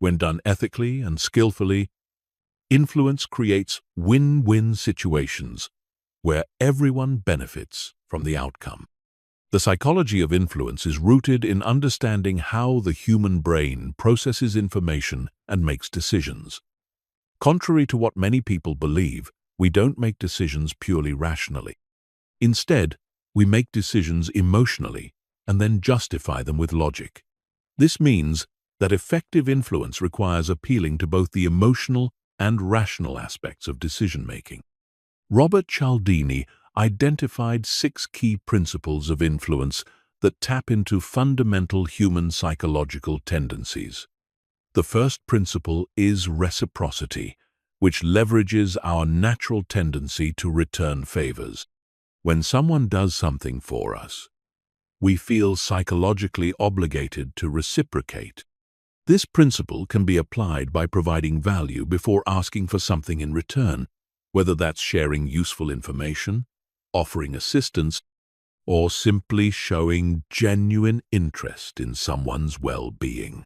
When done ethically and skillfully, influence creates win-win situations where everyone benefits from the outcome. The psychology of influence is rooted in understanding how the human brain processes information and makes decisions. Contrary to what many people believe, we don't make decisions purely rationally. Instead, we make decisions emotionally and then justify them with logic. This means that effective influence requires appealing to both the emotional and rational aspects of decision-making. Robert Cialdini identified 6 key principles of influence that tap into fundamental human psychological tendencies. The first principle is reciprocity, which leverages our natural tendency to return favors. When someone does something for us, we feel psychologically obligated to reciprocate. This principle can be applied by providing value before asking for something in return, whether that's sharing useful information, offering assistance, or simply showing genuine interest in someone's well-being.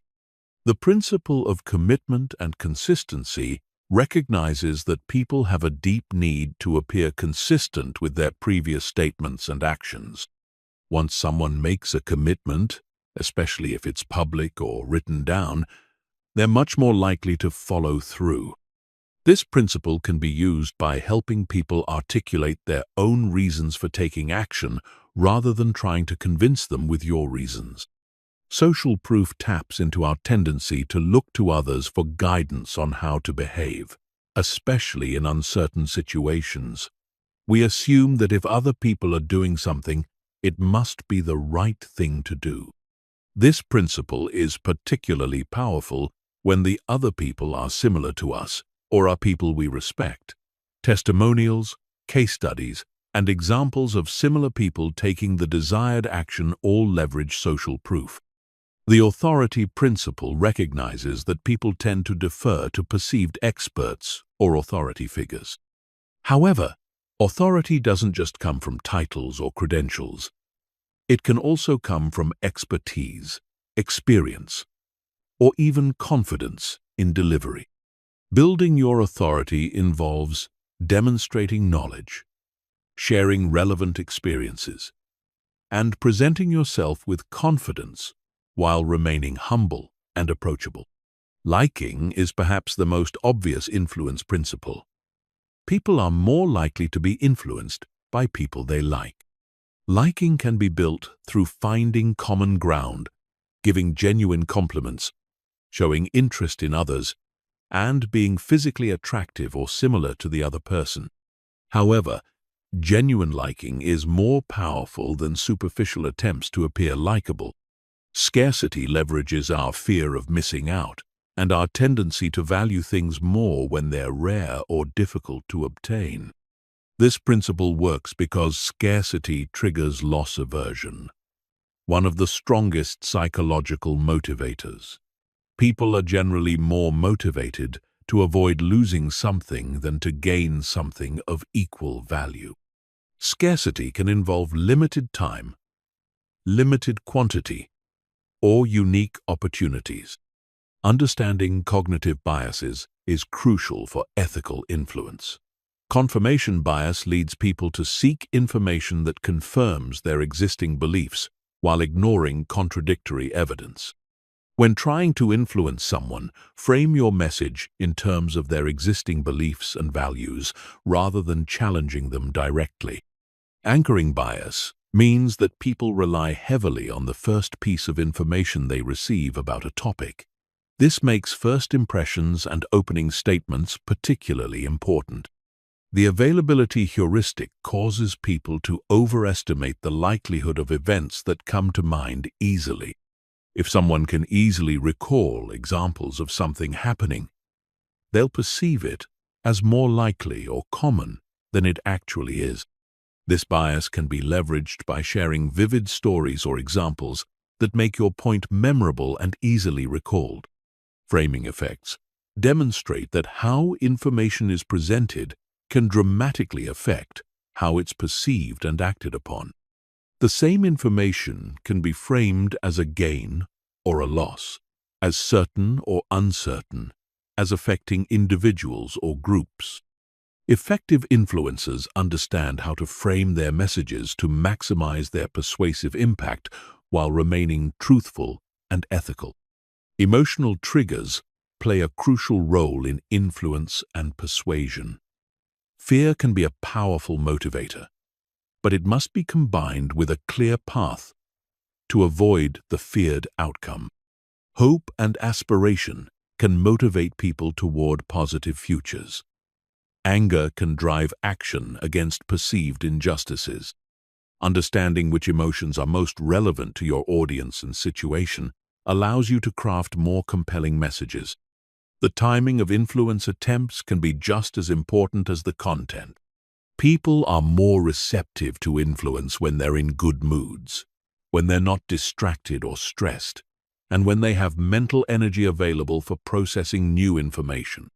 The principle of commitment and consistency recognizes that people have a deep need to appear consistent with their previous statements and actions. Once someone makes a commitment, especially if it's public or written down, they're much more likely to follow through. This principle can be used by helping people articulate their own reasons for taking action rather than trying to convince them with your reasons. Social proof taps into our tendency to look to others for guidance on how to behave, especially in uncertain situations. We assume that if other people are doing something, it must be the right thing to do. This principle is particularly powerful when the other people are similar to us or are people we respect. Testimonials, case studies, and examples of similar people taking the desired action all leverage social proof. The authority principle recognizes that people tend to defer to perceived experts or authority figures. However, authority doesn't just come from titles or credentials. It can also come from expertise, experience, or even confidence in delivery. Building your authority involves demonstrating knowledge, sharing relevant experiences, and presenting yourself with confidence while remaining humble and approachable. Liking is perhaps the most obvious influence principle. People are more likely to be influenced by people they like. Liking can be built through finding common ground, giving genuine compliments, showing interest in others, and being physically attractive or similar to the other person. However, genuine liking is more powerful than superficial attempts to appear likable. Scarcity leverages our fear of missing out and our tendency to value things more when they're rare or difficult to obtain. This principle works because scarcity triggers loss aversion, one of the strongest psychological motivators. People are generally more motivated to avoid losing something than to gain something of equal value. Scarcity can involve limited time, limited quantity, or unique opportunities. Understanding cognitive biases is crucial for ethical influence. Confirmation bias leads people to seek information that confirms their existing beliefs while ignoring contradictory evidence. When trying to influence someone, frame your message in terms of their existing beliefs and values rather than challenging them directly. Anchoring bias means that people rely heavily on the first piece of information they receive about a topic. This makes first impressions and opening statements particularly important. The availability heuristic causes people to overestimate the likelihood of events that come to mind easily. If someone can easily recall examples of something happening, they'll perceive it as more likely or common than it actually is. This bias can be leveraged by sharing vivid stories or examples that make your point memorable and easily recalled. Framing effects demonstrate that how information is presented can dramatically affect how it's perceived and acted upon. The same information can be framed as a gain or a loss, as certain or uncertain, as affecting individuals or groups. Effective influencers understand how to frame their messages to maximize their persuasive impact while remaining truthful and ethical. Emotional triggers play a crucial role in influence and persuasion. Fear can be a powerful motivator, but it must be combined with a clear path to avoid the feared outcome. Hope and aspiration can motivate people toward positive futures. Anger can drive action against perceived injustices. Understanding which emotions are most relevant to your audience and situation allows you to craft more compelling messages. The timing of influence attempts can be just as important as the content. People are more receptive to influence when they're in good moods, when they're not distracted or stressed, and when they have mental energy available for processing new information.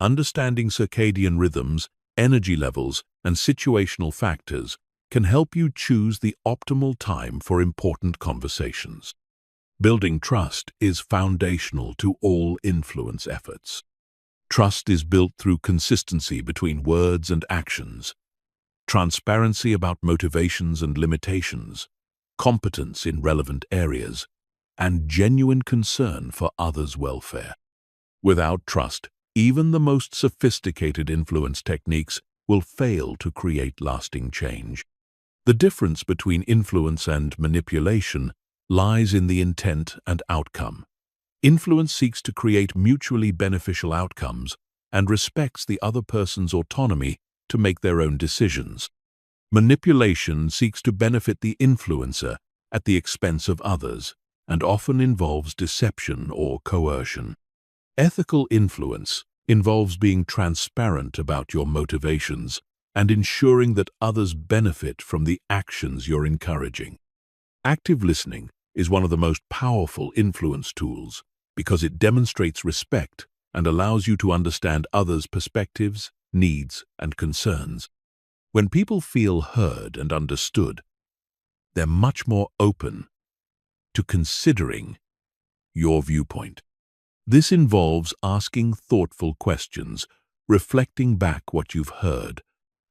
Understanding circadian rhythms, energy levels, and situational factors can help you choose the optimal time for important conversations. Building trust is foundational to all influence efforts. Trust is built through consistency between words and actions, transparency about motivations and limitations, competence in relevant areas, and genuine concern for others' welfare. Without trust, even the most sophisticated influence techniques will fail to create lasting change. The difference between influence and manipulation lies in the intent and outcome. Influence seeks to create mutually beneficial outcomes and respects the other person's autonomy to make their own decisions. Manipulation seeks to benefit the influencer at the expense of others and often involves deception or coercion. Ethical influence involves being transparent about your motivations and ensuring that others benefit from the actions you're encouraging. Active listening is one of the most powerful influence tools because it demonstrates respect and allows you to understand others' perspectives, needs, and concerns. When people feel heard and understood, they're much more open to considering your viewpoint. This involves asking thoughtful questions, reflecting back what you've heard,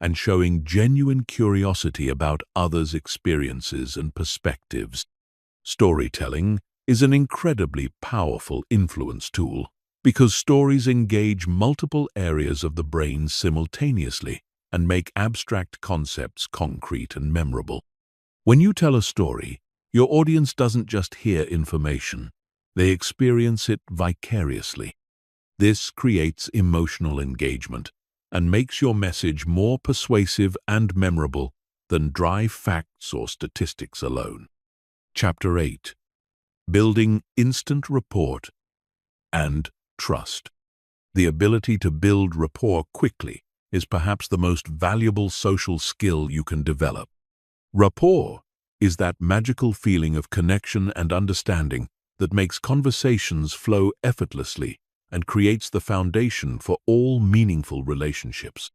and showing genuine curiosity about others' experiences and perspectives. Storytelling is an incredibly powerful influence tool because stories engage multiple areas of the brain simultaneously and make abstract concepts concrete and memorable. When you tell a story, your audience doesn't just hear information, they experience it vicariously. This creates emotional engagement and makes your message more persuasive and memorable than dry facts or statistics alone. Chapter 8. Building instant rapport and trust. The ability to build rapport quickly is perhaps the most valuable social skill you can develop. Rapport is that magical feeling of connection and understanding that makes conversations flow effortlessly and creates the foundation for all meaningful relationships.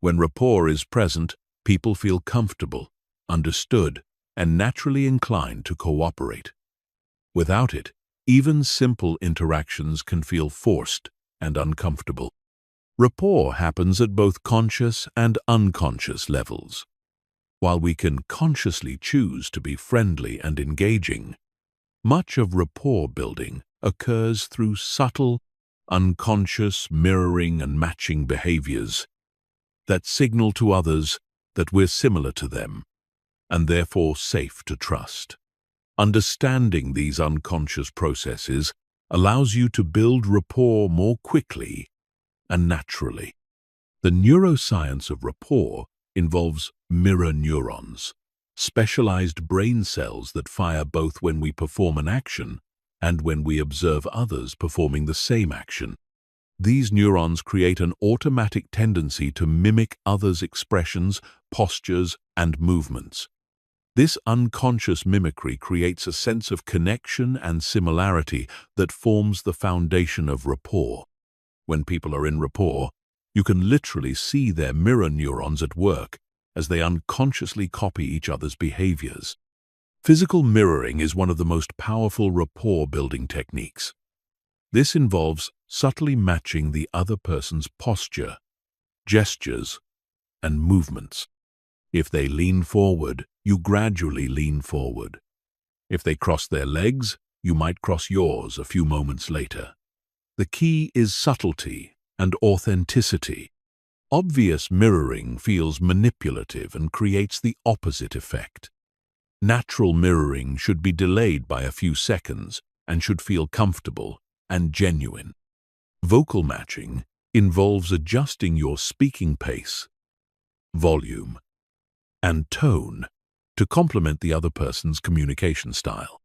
When rapport is present, people feel comfortable, understood, and naturally inclined to cooperate. Without it, even simple interactions can feel forced and uncomfortable. Rapport happens at both conscious and unconscious levels. While we can consciously choose to be friendly and engaging, much of rapport building occurs through subtle, unconscious mirroring and matching behaviors that signal to others that we're similar to them and therefore safe to trust. Understanding these unconscious processes allows you to build rapport more quickly and naturally. The neuroscience of rapport involves mirror neurons, specialized brain cells that fire both when we perform an action and when we observe others performing the same action. These neurons create an automatic tendency to mimic others' expressions, postures, and movements. This unconscious mimicry creates a sense of connection and similarity that forms the foundation of rapport. When people are in rapport, you can literally see their mirror neurons at work as they unconsciously copy each other's behaviors. Physical mirroring is one of the most powerful rapport-building techniques. This involves subtly matching the other person's posture, gestures, and movements. If they lean forward, you gradually lean forward. If they cross their legs, you might cross yours a few moments later. The key is subtlety and authenticity. Obvious mirroring feels manipulative and creates the opposite effect. Natural mirroring should be delayed by a few seconds and should feel comfortable and genuine. Vocal matching involves adjusting your speaking pace, volume, and tone to complement the other person's communication style.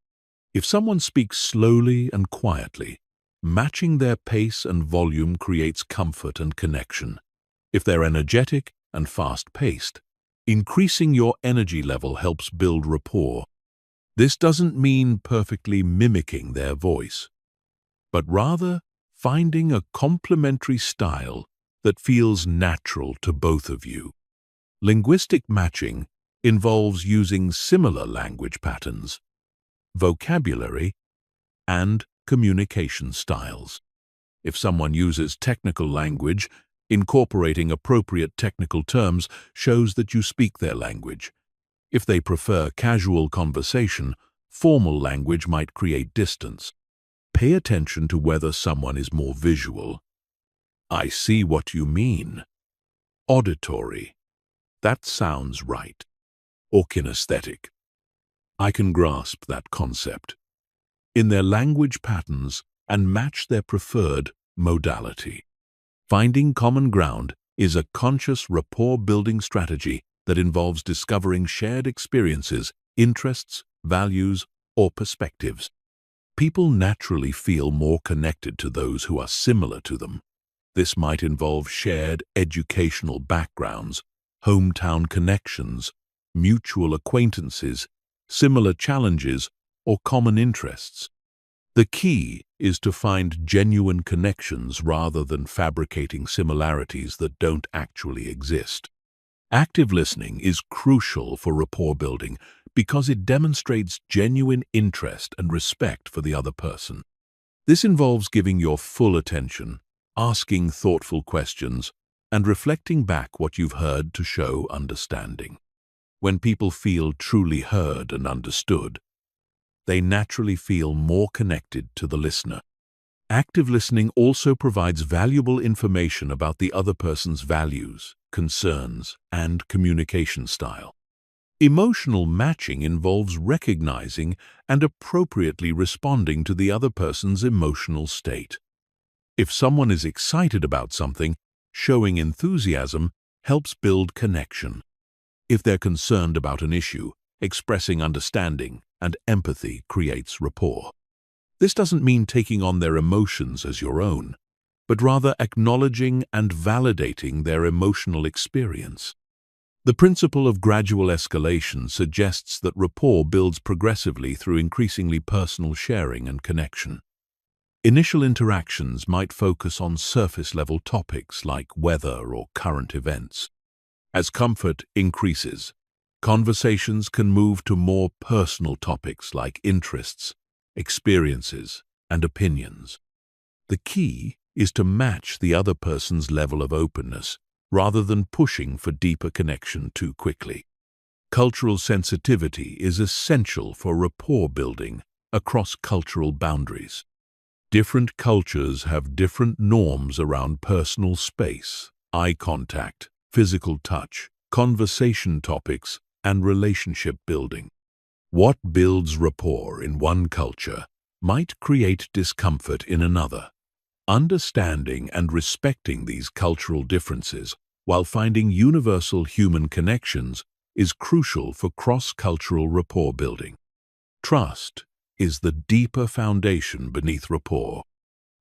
If someone speaks slowly and quietly, matching their pace and volume creates comfort and connection. If they're energetic and fast-paced, increasing your energy level helps build rapport. This doesn't mean perfectly mimicking their voice, but rather finding a complementary style that feels natural to both of you. Linguistic matching involves using similar language patterns, vocabulary, and communication styles. If someone uses technical language, incorporating appropriate technical terms shows that you speak their language. If they prefer casual conversation, formal language might create distance. Pay attention to whether someone is more visual. I see what you mean. Auditory. That sounds right. Or kinesthetic. I can grasp that concept. In their language patterns and match their preferred modality. Finding common ground is a conscious rapport-building strategy that involves discovering shared experiences, interests, values, or perspectives. People naturally feel more connected to those who are similar to them. This might involve shared educational backgrounds, hometown connections, mutual acquaintances, similar challenges, or common interests. The key is to find genuine connections rather than fabricating similarities that don't actually exist. Active listening is crucial for rapport building because it demonstrates genuine interest and respect for the other person. This involves giving your full attention, asking thoughtful questions, and reflecting back what you've heard to show understanding. When people feel truly heard and understood, they naturally feel more connected to the listener. Active listening also provides valuable information about the other person's values, concerns, and communication style. Emotional matching involves recognizing and appropriately responding to the other person's emotional state. If someone is excited about something, showing enthusiasm helps build connection. If they're concerned about an issue, expressing understanding and empathy creates rapport. This doesn't mean taking on their emotions as your own, but rather acknowledging and validating their emotional experience. The principle of gradual escalation suggests that rapport builds progressively through increasingly personal sharing and connection. Initial interactions might focus on surface-level topics like weather or current events. As comfort increases, conversations can move to more personal topics like interests, experiences, and opinions. The key is to match the other person's level of openness rather than pushing for deeper connection too quickly. Cultural sensitivity is essential for rapport building across cultural boundaries. Different cultures have different norms around personal space, eye contact, physical touch, conversation topics, and relationship building. What builds rapport in one culture might create discomfort in another. Understanding and respecting these cultural differences while finding universal human connections is crucial for cross-cultural rapport building. Trust is the deeper foundation beneath rapport.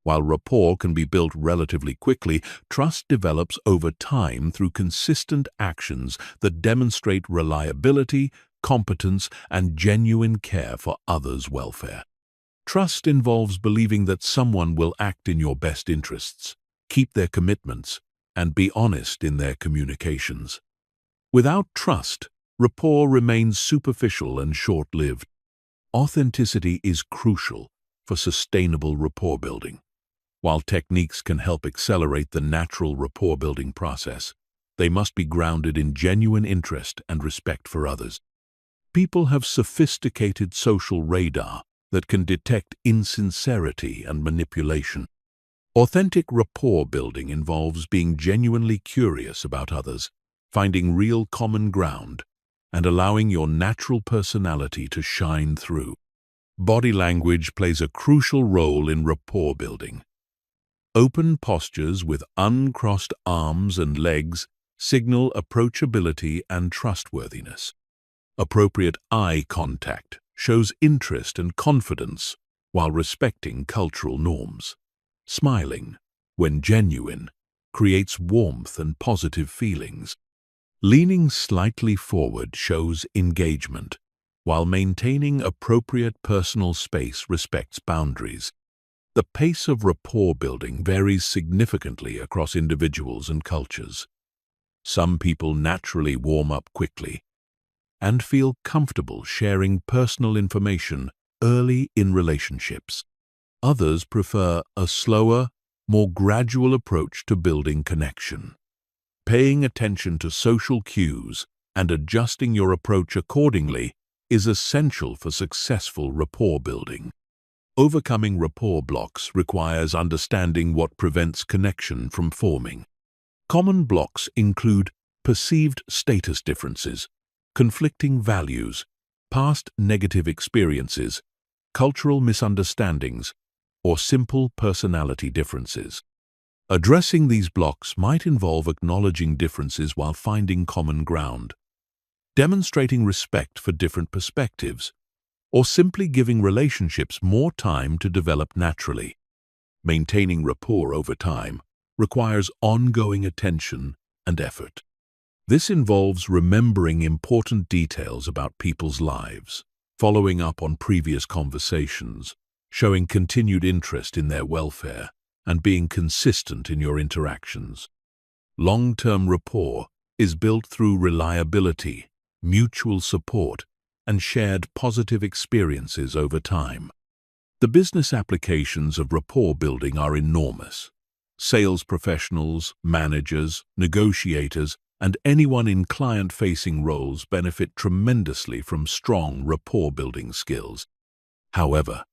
While rapport can be built relatively quickly, trust develops over time through consistent actions that demonstrate reliability, competence, and genuine care for others' welfare. Trust involves believing that someone will act in your best interests, keep their commitments, and be honest in their communications. Without trust, rapport remains superficial and short-lived. Authenticity is crucial for sustainable rapport building. While techniques can help accelerate the natural rapport-building process, they must be grounded in genuine interest and respect for others. People have sophisticated social radar that can detect insincerity and manipulation. Authentic rapport building involves being genuinely curious about others, finding real common ground, and allowing your natural personality to shine through. Body language plays a crucial role in rapport building. Open postures with uncrossed arms and legs signal approachability and trustworthiness. Appropriate eye contact shows interest and confidence while respecting cultural norms. Smiling, when genuine, creates warmth and positive feelings. Leaning slightly forward shows engagement, while maintaining appropriate personal space respects boundaries. The pace of rapport building varies significantly across individuals and cultures. Some people naturally warm up quickly and feel comfortable sharing personal information early in relationships. Others prefer a slower, more gradual approach to building connection. Paying attention to social cues and adjusting your approach accordingly is essential for successful rapport building. Overcoming rapport blocks requires understanding what prevents connection from forming. Common blocks include perceived status differences, conflicting values, past negative experiences, cultural misunderstandings, or simple personality differences. Addressing these blocks might involve acknowledging differences while finding common ground, demonstrating respect for different perspectives, or simply giving relationships more time to develop naturally. Maintaining rapport over time requires ongoing attention and effort. This involves remembering important details about people's lives, following up on previous conversations, showing continued interest in their welfare, and being consistent in your interactions. Long-term rapport is built through reliability, mutual support, and shared positive experiences over time. The business applications of rapport building are enormous. Sales professionals, managers, negotiators, and anyone in client-facing roles benefit tremendously from strong rapport-building skills. However,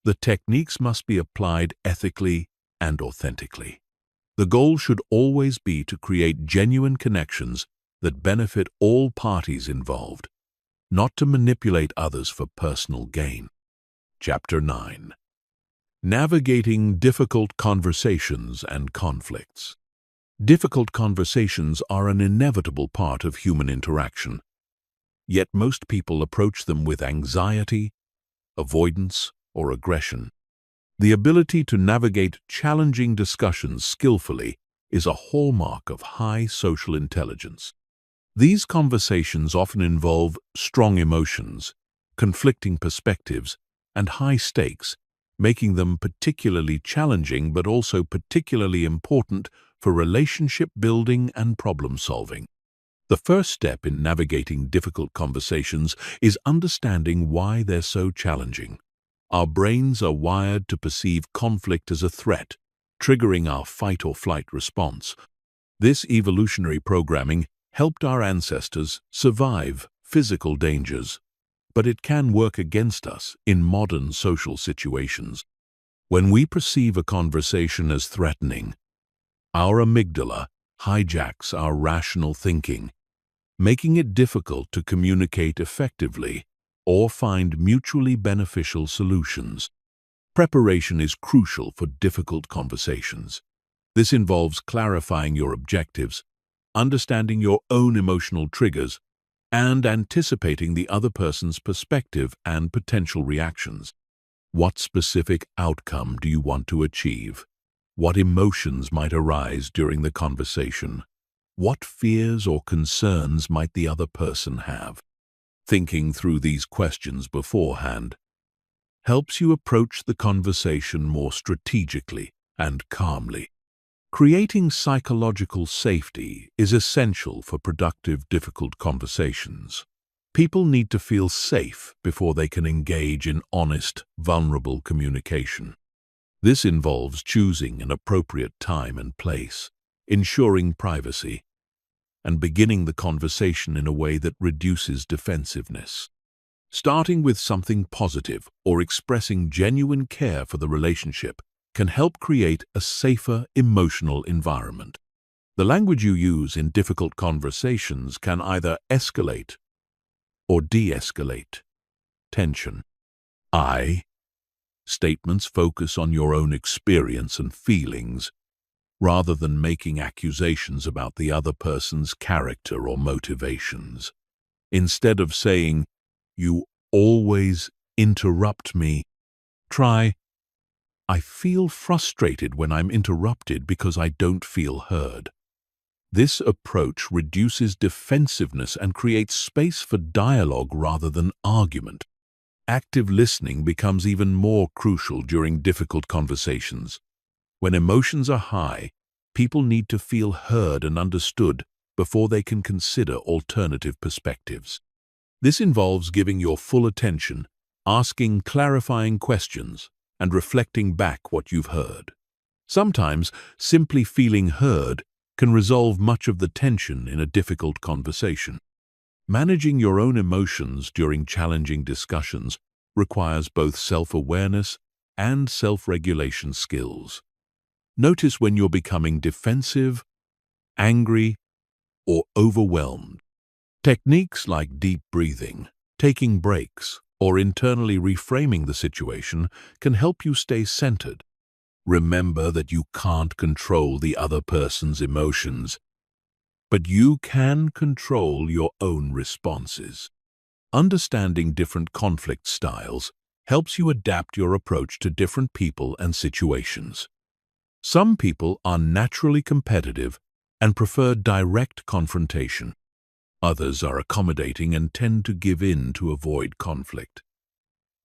the techniques must be applied ethically and authentically. The goal should always be to create genuine connections that benefit all parties involved, not to manipulate others for personal gain. Chapter 9. Navigating difficult conversations and conflicts. Difficult conversations are an inevitable part of human interaction, yet most people approach them with anxiety, avoidance, or aggression. The ability to navigate challenging discussions skillfully is a hallmark of high social intelligence. These conversations often involve strong emotions, conflicting perspectives, and high stakes, making them particularly challenging but also particularly important for relationship building and problem solving. The first step in navigating difficult conversations is understanding why they're so challenging. Our brains are wired to perceive conflict as a threat, triggering our fight or flight response. This evolutionary programming helped our ancestors survive physical dangers, but it can work against us in modern social situations. When we perceive a conversation as threatening, our amygdala hijacks our rational thinking, making it difficult to communicate effectively or find mutually beneficial solutions. Preparation is crucial for difficult conversations. This involves clarifying your objectives, understanding your own emotional triggers, and anticipating the other person's perspective and potential reactions. What specific outcome do you want to achieve? What emotions might arise during the conversation? What fears or concerns might the other person have? Thinking through these questions beforehand helps you approach the conversation more strategically and calmly. Creating psychological safety is essential for productive, difficult conversations. People need to feel safe before they can engage in honest, vulnerable communication. This involves choosing an appropriate time and place, ensuring privacy, and beginning the conversation in a way that reduces defensiveness. Starting with something positive or expressing genuine care for the relationship can help create a safer emotional environment. The language you use in difficult conversations can either escalate or de-escalate tension. I statements focus on your own experience and feelings, rather than making accusations about the other person's character or motivations. Instead of saying, "You always interrupt me," try, "I feel frustrated when I'm interrupted because I don't feel heard." This approach reduces defensiveness and creates space for dialogue rather than argument. Active listening becomes even more crucial during difficult conversations. When emotions are high, people need to feel heard and understood before they can consider alternative perspectives. This involves giving your full attention, asking clarifying questions, and reflecting back what you've heard. Sometimes, simply feeling heard can resolve much of the tension in a difficult conversation. Managing your own emotions during challenging discussions requires both self-awareness and self-regulation skills. Notice when you're becoming defensive, angry, or overwhelmed. Techniques like deep breathing, taking breaks, or internally reframing the situation can help you stay centered. Remember that you can't control the other person's emotions, but you can control your own responses. Understanding different conflict styles helps you adapt your approach to different people and situations. Some people are naturally competitive and prefer direct confrontation. Others are accommodating and tend to give in to avoid conflict.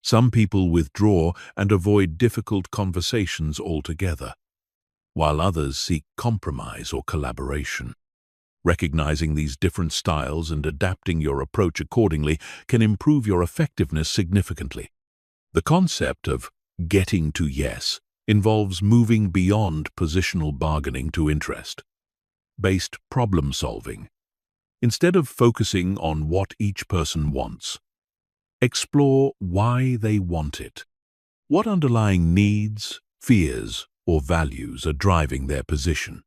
Some people withdraw and avoid difficult conversations altogether, while others seek compromise or collaboration. Recognizing these different styles and adapting your approach accordingly can improve your effectiveness significantly. The concept of getting to yes involves moving beyond positional bargaining to interest-based problem solving. Instead of focusing on what each person wants, explore why they want it. What underlying needs, fears, or values are driving their position?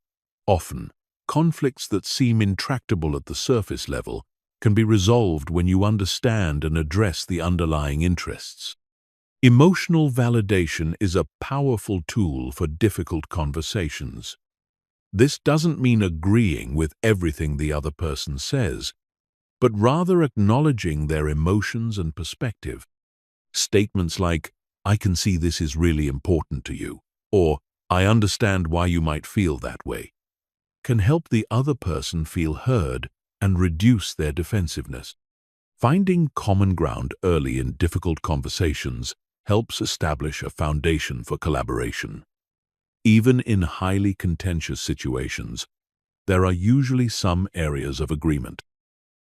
Often, conflicts that seem intractable at the surface level can be resolved when you understand and address the underlying interests. Emotional validation is a powerful tool for difficult conversations. This doesn't mean agreeing with everything the other person says, but rather acknowledging their emotions and perspective. Statements like, "I can see this is really important to you," or "I understand why you might feel that way," can help the other person feel heard and reduce their defensiveness. Finding common ground early in difficult conversations helps establish a foundation for collaboration. Even in highly contentious situations, there are usually some areas of agreement.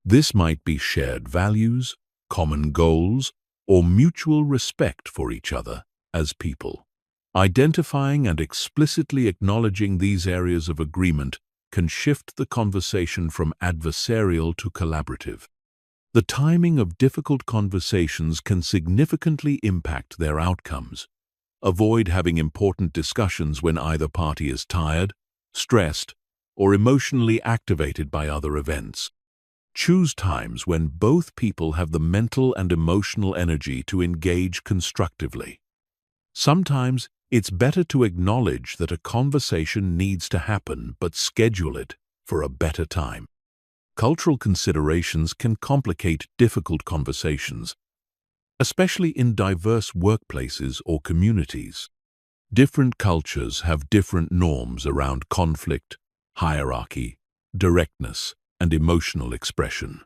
This might be shared values, common goals, or mutual respect for each other as people. Identifying and explicitly acknowledging these areas of agreement can shift the conversation from adversarial to collaborative. The timing of difficult conversations can significantly impact their outcomes. Avoid having important discussions when either party is tired, stressed, or emotionally activated by other events. Choose times when both people have the mental and emotional energy to engage constructively. Sometimes it's better to acknowledge that a conversation needs to happen but schedule it for a better time. Cultural considerations can complicate difficult conversations, especially in diverse workplaces or communities. Different cultures have different norms around conflict, hierarchy, directness, and emotional expression.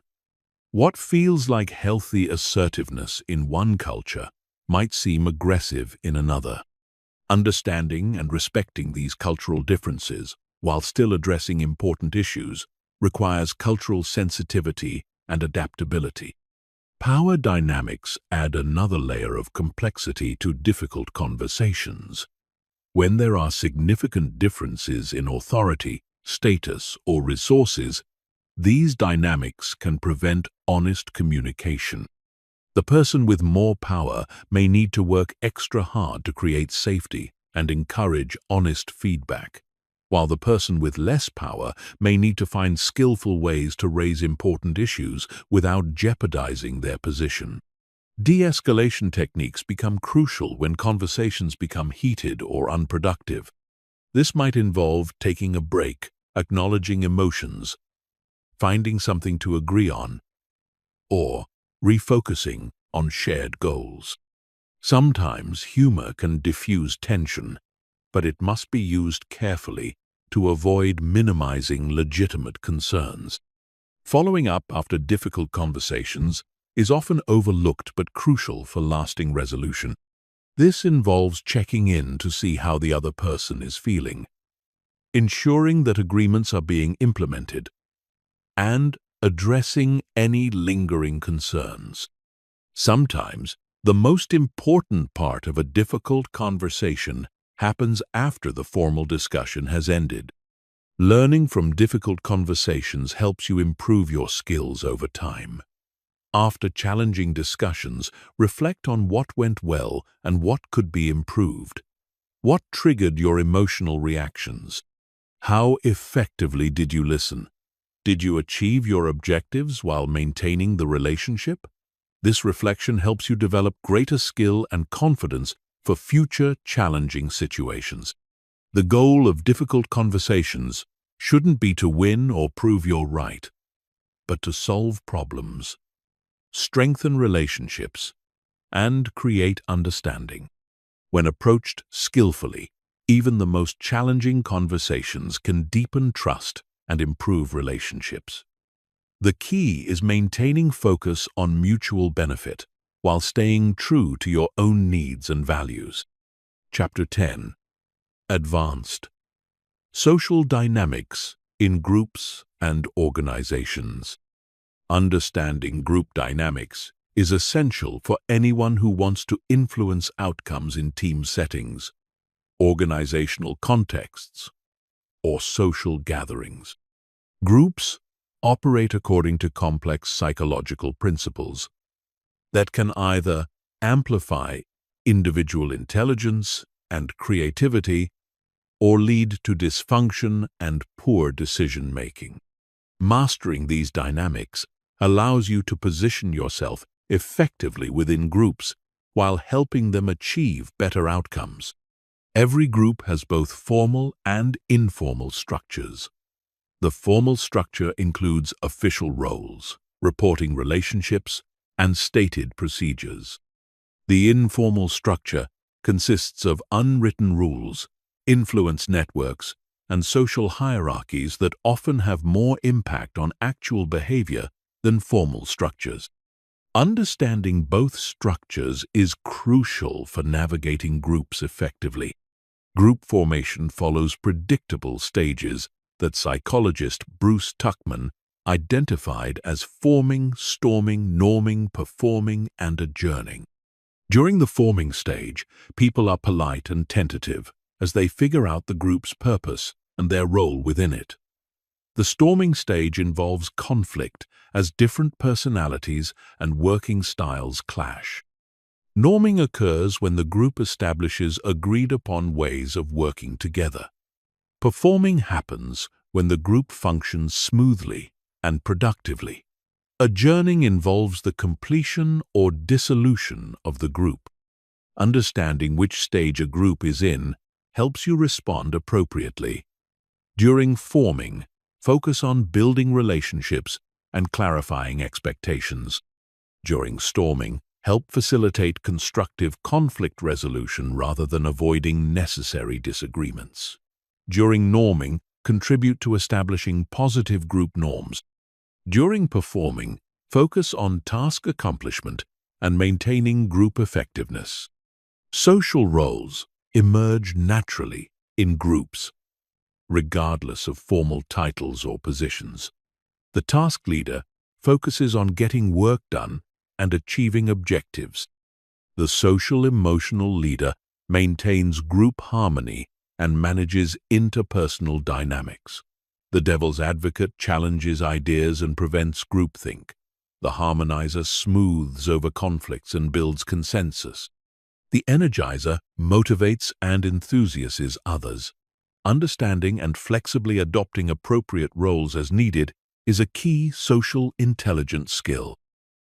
What feels like healthy assertiveness in one culture might seem aggressive in another. Understanding and respecting these cultural differences while still addressing important issues requires cultural sensitivity and adaptability. Power dynamics add another layer of complexity to difficult conversations. When there are significant differences in authority, status, or resources, these dynamics can prevent honest communication. The person with more power may need to work extra hard to create safety and encourage honest feedback, while the person with less power may need to find skillful ways to raise important issues without jeopardizing their position. De-escalation techniques become crucial when conversations become heated or unproductive. This might involve taking a break, acknowledging emotions, finding something to agree on, or refocusing on shared goals. Sometimes humor can diffuse tension, but it must be used carefully to avoid minimizing legitimate concerns. Following up after difficult conversations is often overlooked but crucial for lasting resolution. This involves checking in to see how the other person is feeling, ensuring that agreements are being implemented, and addressing any lingering concerns. Sometimes The most important part of a difficult conversation happens after the formal discussion has ended. Learning from difficult conversations helps you improve your skills over time. After challenging discussions, reflect on what went well and what could be improved. What triggered your emotional reactions? How effectively did you listen? Did you achieve your objectives while maintaining the relationship? This reflection helps you develop greater skill and confidence for future challenging situations. The goal of difficult conversations shouldn't be to win or prove you're right, but to solve problems, strengthen relationships, and create understanding. When approached skillfully, even the most challenging conversations can deepen trust and improve relationships. The key is maintaining focus on mutual benefit while staying true to your own needs and values. Chapter 10. Advanced. Social dynamics in groups and organizations. Understanding group dynamics is essential for anyone who wants to influence outcomes in team settings, organizational contexts, or social gatherings. Groups operate according to complex psychological principles that can either amplify individual intelligence and creativity or lead to dysfunction and poor decision-making. Mastering these dynamics allows you to position yourself effectively within groups while helping them achieve better outcomes. Every group has both formal and informal structures. The formal structure includes official roles, reporting relationships, and stated procedures. The informal structure consists of unwritten rules, influence networks, and social hierarchies that often have more impact on actual behavior than formal structures. Understanding both structures is crucial for navigating groups effectively. Group formation follows predictable stages that psychologist Bruce Tuckman identified as forming, storming, norming, performing, and adjourning. During the forming stage, people are polite and tentative as they figure out the group's purpose and their role within it. The storming stage involves conflict as different personalities and working styles clash. Norming occurs when the group establishes agreed-upon ways of working together. Performing happens when the group functions smoothly and productively. Adjourning involves the completion or dissolution of the group. Understanding which stage a group is in helps you respond appropriately. During forming, focus on building relationships and clarifying expectations. During storming, help facilitate constructive conflict resolution rather than avoiding necessary disagreements. During norming, contribute to establishing positive group norms. During performing, focus on task accomplishment and maintaining group effectiveness. Social roles emerge naturally in groups, regardless of formal titles or positions. The task leader focuses on getting work done and achieving objectives. The social-emotional leader maintains group harmony and manages interpersonal dynamics. The devil's advocate challenges ideas and prevents groupthink. The harmonizer smooths over conflicts and builds consensus. The energizer motivates and enthusiasms others. Understanding and flexibly adopting appropriate roles as needed is a key social intelligence skill.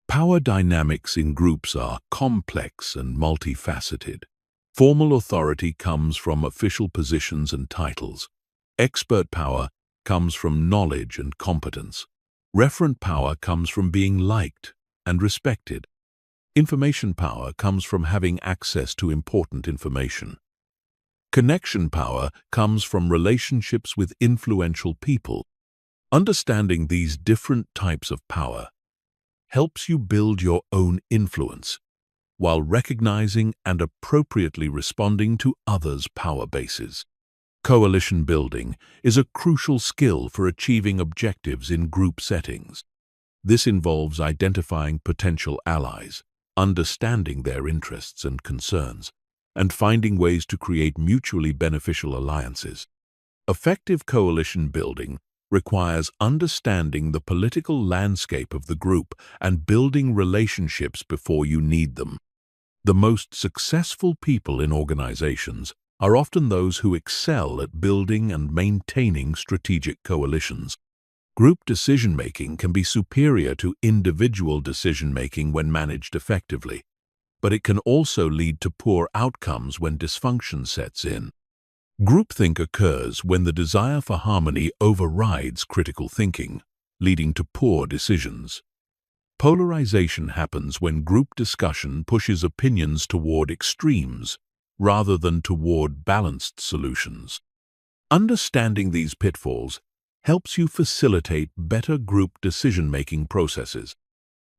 Power dynamics in groups are complex and multifaceted. Formal authority comes from official positions and titles. Expert power comes from knowledge and competence. Referent power comes from being liked and respected. Information power comes from having access to important information. Connection power comes from relationships with influential people. Understanding these different types of power helps you build your own influence while recognizing and appropriately responding to others' power bases. Coalition building is a crucial skill for achieving objectives in group settings. This involves identifying potential allies, understanding their interests and concerns, and finding ways to create mutually beneficial alliances. Effective coalition building requires understanding the political landscape of the group and building relationships before you need them. The most successful people in organizations are often those who excel at building and maintaining strategic coalitions. Group decision-making can be superior to individual decision-making when managed effectively, but it can also lead to poor outcomes when dysfunction sets in. Groupthink occurs when the desire for harmony overrides critical thinking, leading to poor decisions. Polarization happens when group discussion pushes opinions toward extremes rather than toward balanced solutions. Understanding these pitfalls helps you facilitate better group decision-making processes.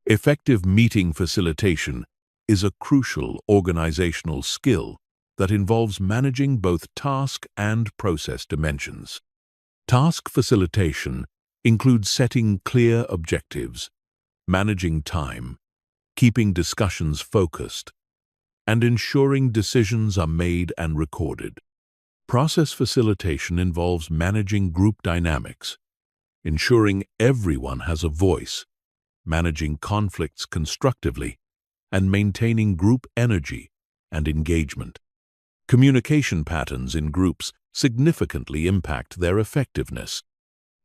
Effective meeting facilitation is a crucial organizational skill that involves managing both task and process dimensions. Task facilitation includes setting clear objectives, managing time, keeping discussions focused, and ensuring decisions are made and recorded. Process facilitation involves managing group dynamics, ensuring everyone has a voice, managing conflicts constructively, and maintaining group energy and engagement. Communication patterns in groups significantly impact their effectiveness.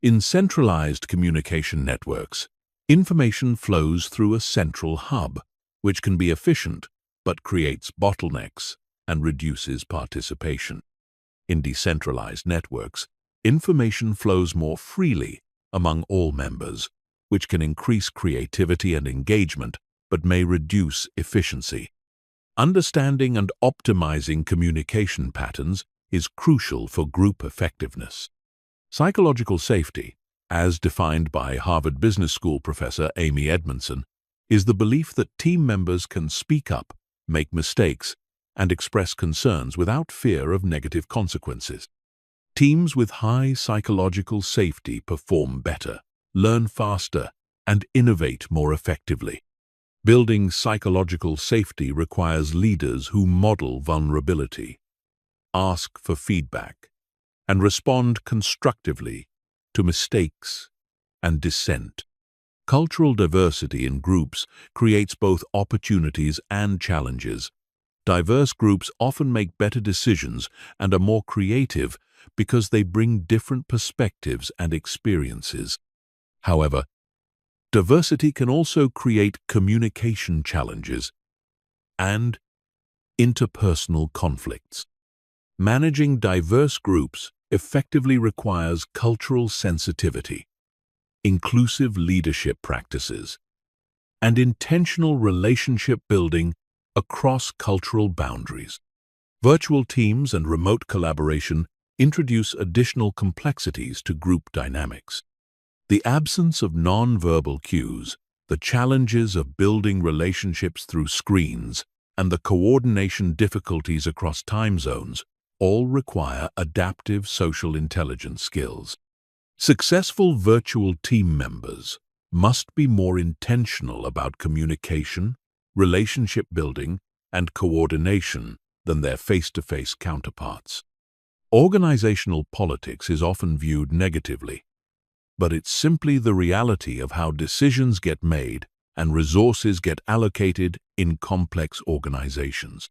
In centralized communication networks, information flows through a central hub, which can be efficient but creates bottlenecks and reduces participation. In decentralized networks, information flows more freely among all members, which can increase creativity and engagement but may reduce efficiency. Understanding and optimizing communication patterns is crucial for group effectiveness. Psychological safety, as defined by Harvard Business School professor Amy Edmondson, is the belief that team members can speak up, make mistakes, and express concerns without fear of negative consequences. Teams with high psychological safety perform better, learn faster, and innovate more effectively. Building psychological safety requires leaders who model vulnerability, ask for feedback, and respond constructively to mistakes and dissent. Cultural diversity in groups creates both opportunities and challenges. Diverse groups often make better decisions and are more creative because they bring different perspectives and experiences. However, diversity can also create communication challenges and interpersonal conflicts. Managing diverse groups effectively requires cultural sensitivity, inclusive leadership practices, and intentional relationship building across cultural boundaries. Virtual teams and remote collaboration introduce additional complexities to group dynamics. The absence of non-verbal cues, the challenges of building relationships through screens, and the coordination difficulties across time zones all require adaptive social intelligence skills. Successful virtual team members must be more intentional about communication, relationship building, and coordination than their face-to-face counterparts. Organizational politics is often viewed negatively, but it's simply the reality of how decisions get made and resources get allocated in complex organizations.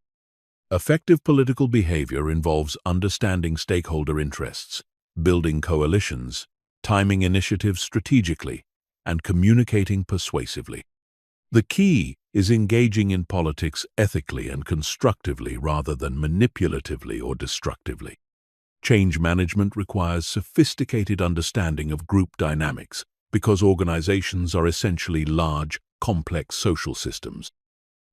Effective political behavior involves understanding stakeholder interests, building coalitions, timing initiatives strategically, and communicating persuasively. The key is engaging in politics ethically and constructively rather than manipulatively or destructively. Change management requires sophisticated understanding of group dynamics because organizations are essentially large, complex social systems.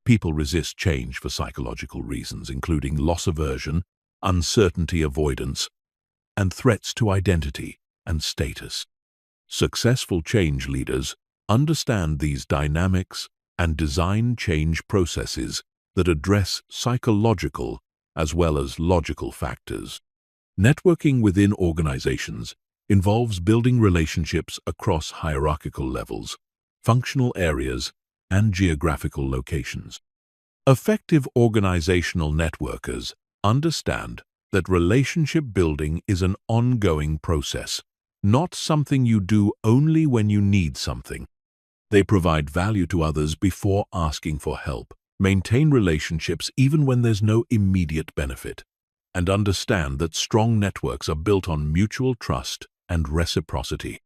People resist change for psychological reasons, including loss aversion, uncertainty avoidance, and threats to identity and status. Successful change leaders understand these dynamics and design change processes that address psychological as well as logical factors. Networking within organizations involves building relationships across hierarchical levels, functional areas, and geographical locations. Effective organizational networkers understand that relationship building is an ongoing process, not something you do only when you need something. They provide value to others before asking for help, maintain relationships even when there's no immediate benefit, and understand that strong networks are built on mutual trust and reciprocity.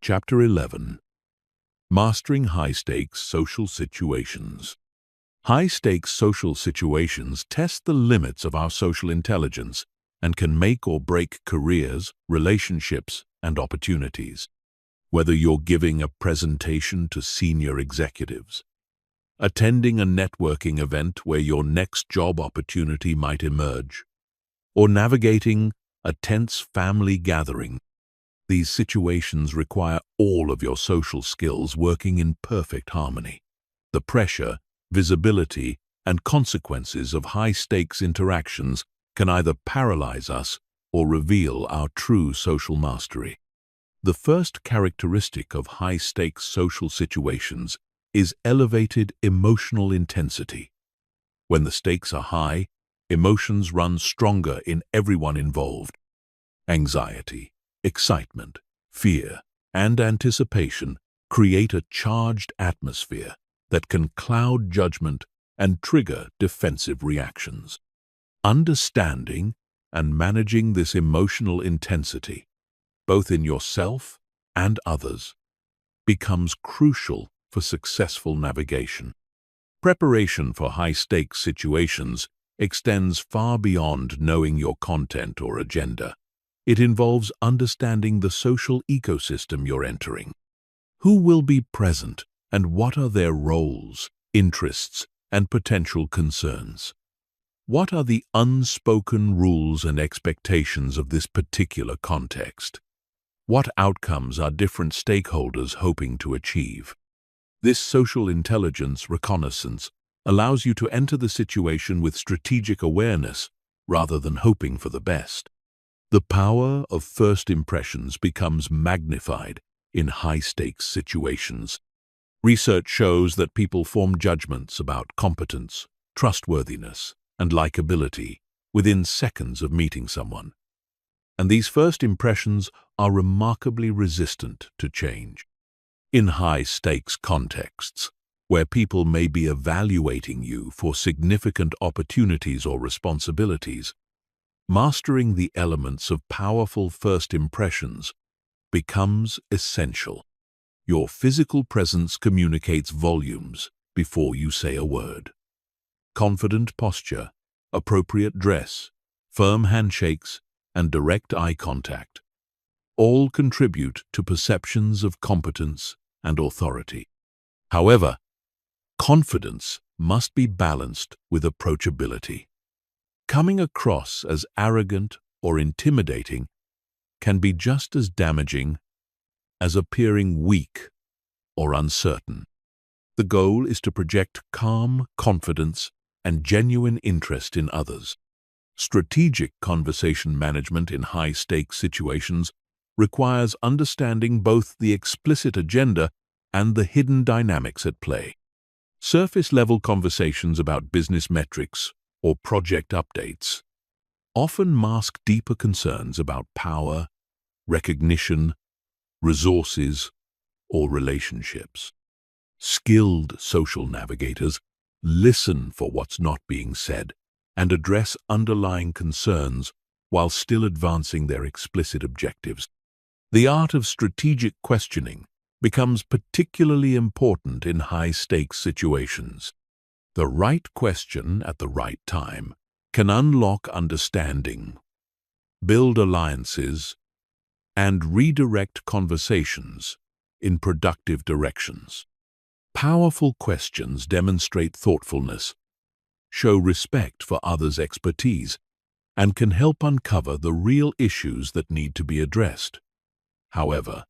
Chapter 11. Mastering High-Stakes Social Situations. High-stakes social situations test the limits of our social intelligence and can make or break careers, relationships, and opportunities. Whether you're giving a presentation to senior executives, attending a networking event where your next job opportunity might emerge, or navigating a tense family gathering, these situations require all of your social skills working in perfect harmony. The pressure, visibility, and consequences of high-stakes interactions can either paralyze us or reveal our true social mastery. The first characteristic of high-stakes social situations is elevated emotional intensity. When the stakes are high, emotions run stronger in everyone involved. Anxiety, excitement, fear, and anticipation create a charged atmosphere that can cloud judgment and trigger defensive reactions. Understanding and managing this emotional intensity, both in yourself and others, becomes crucial for successful navigation. Preparation for high-stakes situations extends far beyond knowing your content or agenda. It involves understanding the social ecosystem you're entering. Who will be present, and what are their roles, interests, and potential concerns? What are the unspoken rules and expectations of this particular context? What outcomes are different stakeholders hoping to achieve? This social intelligence reconnaissance allows you to enter the situation with strategic awareness rather than hoping for the best. The power of first impressions becomes magnified in high-stakes situations. Research shows that people form judgments about competence, trustworthiness, and likability within seconds of meeting someone. And these first impressions are remarkably resistant to change. In high-stakes contexts, where people may be evaluating you for significant opportunities or responsibilities, mastering the elements of powerful first impressions becomes essential. Your physical presence communicates volumes before you say a word. Confident posture, appropriate dress, firm handshakes, and direct eye contact all contribute to perceptions of competence and authority. However, confidence must be balanced with approachability. Coming across as arrogant or intimidating can be just as damaging as appearing weak or uncertain. The goal is to project calm confidence and genuine interest in others. Strategic conversation management in high-stakes situations requires understanding both the explicit agenda and the hidden dynamics at play. Surface-level conversations about business metrics or project updates often mask deeper concerns about power, recognition, resources, or relationships. Skilled social navigators listen for what's not being said and address underlying concerns while still advancing their explicit objectives. The art of strategic questioning becomes particularly important in high-stakes situations. The right question at the right time can unlock understanding, build alliances, and redirect conversations in productive directions. Powerful questions demonstrate thoughtfulness, show respect for others' expertise, and can help uncover the real issues that need to be addressed. However,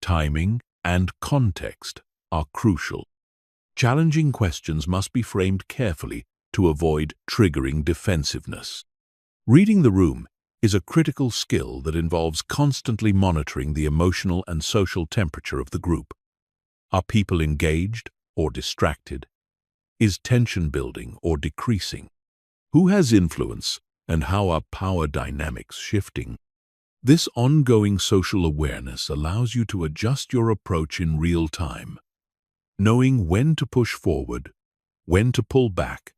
timing and context are crucial. Challenging questions must be framed carefully to avoid triggering defensiveness. Reading the room is a critical skill that involves constantly monitoring the emotional and social temperature of the group. Are people engaged or distracted? Is tension building or decreasing? Who has influence, and how are power dynamics shifting? This ongoing social awareness allows you to adjust your approach in real time, knowing when to push forward, when to pull back,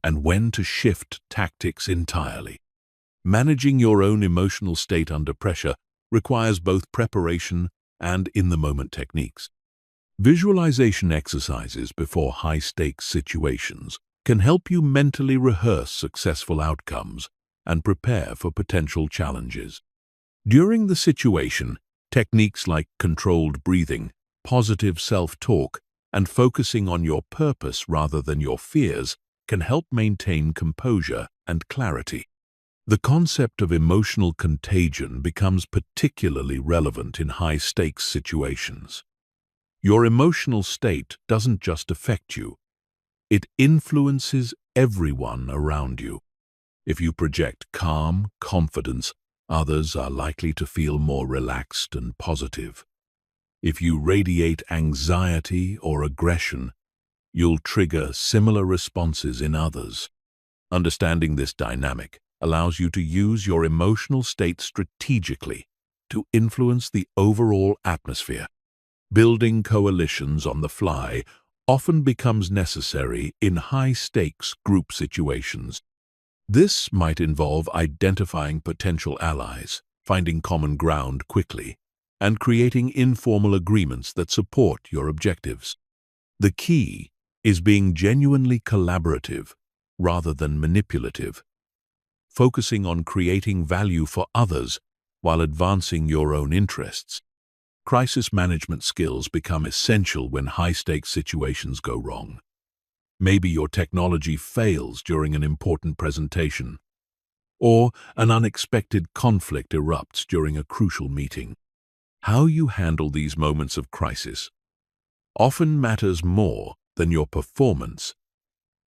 and when to shift tactics entirely. Managing your own emotional state under pressure requires both preparation and in-the-moment techniques. Visualization exercises before high-stakes situations can help you mentally rehearse successful outcomes and prepare for potential challenges. During the situation, techniques like controlled breathing, positive self-talk, and focusing on your purpose rather than your fears can help maintain composure and clarity. The concept of emotional contagion becomes particularly relevant in high-stakes situations. Your emotional state doesn't just affect you, it influences everyone around you. If you project calm, confidence, others are likely to feel more relaxed and positive. If you radiate anxiety or aggression, you'll trigger similar responses in others. Understanding this dynamic allows you to use your emotional state strategically to influence the overall atmosphere. Building coalitions on the fly often becomes necessary in high-stakes group situations. This might involve identifying potential allies, finding common ground quickly, and creating informal agreements that support your objectives. The key is being genuinely collaborative rather than manipulative, focusing on creating value for others while advancing your own interests. Crisis management skills become essential when high-stakes situations go wrong. Maybe your technology fails during an important presentation, or an unexpected conflict erupts during a crucial meeting. How you handle these moments of crisis often matters more than your performance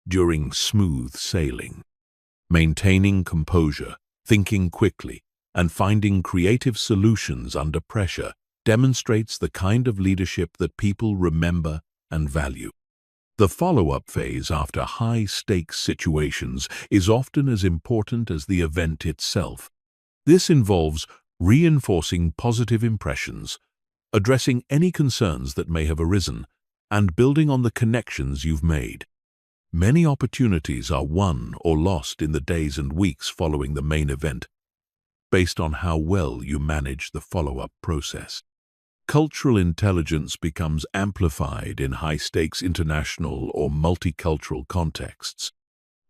during smooth sailing. Maintaining composure, thinking quickly, and finding creative solutions under pressure demonstrates the kind of leadership that people remember and value. The follow-up phase after high-stakes situations is often as important as the event itself. This involves reinforcing positive impressions, addressing any concerns that may have arisen, and building on the connections you've made. Many opportunities are won or lost in the days and weeks following the main event, based on how well you manage the follow-up process. Cultural intelligence becomes amplified in high-stakes international or multicultural contexts.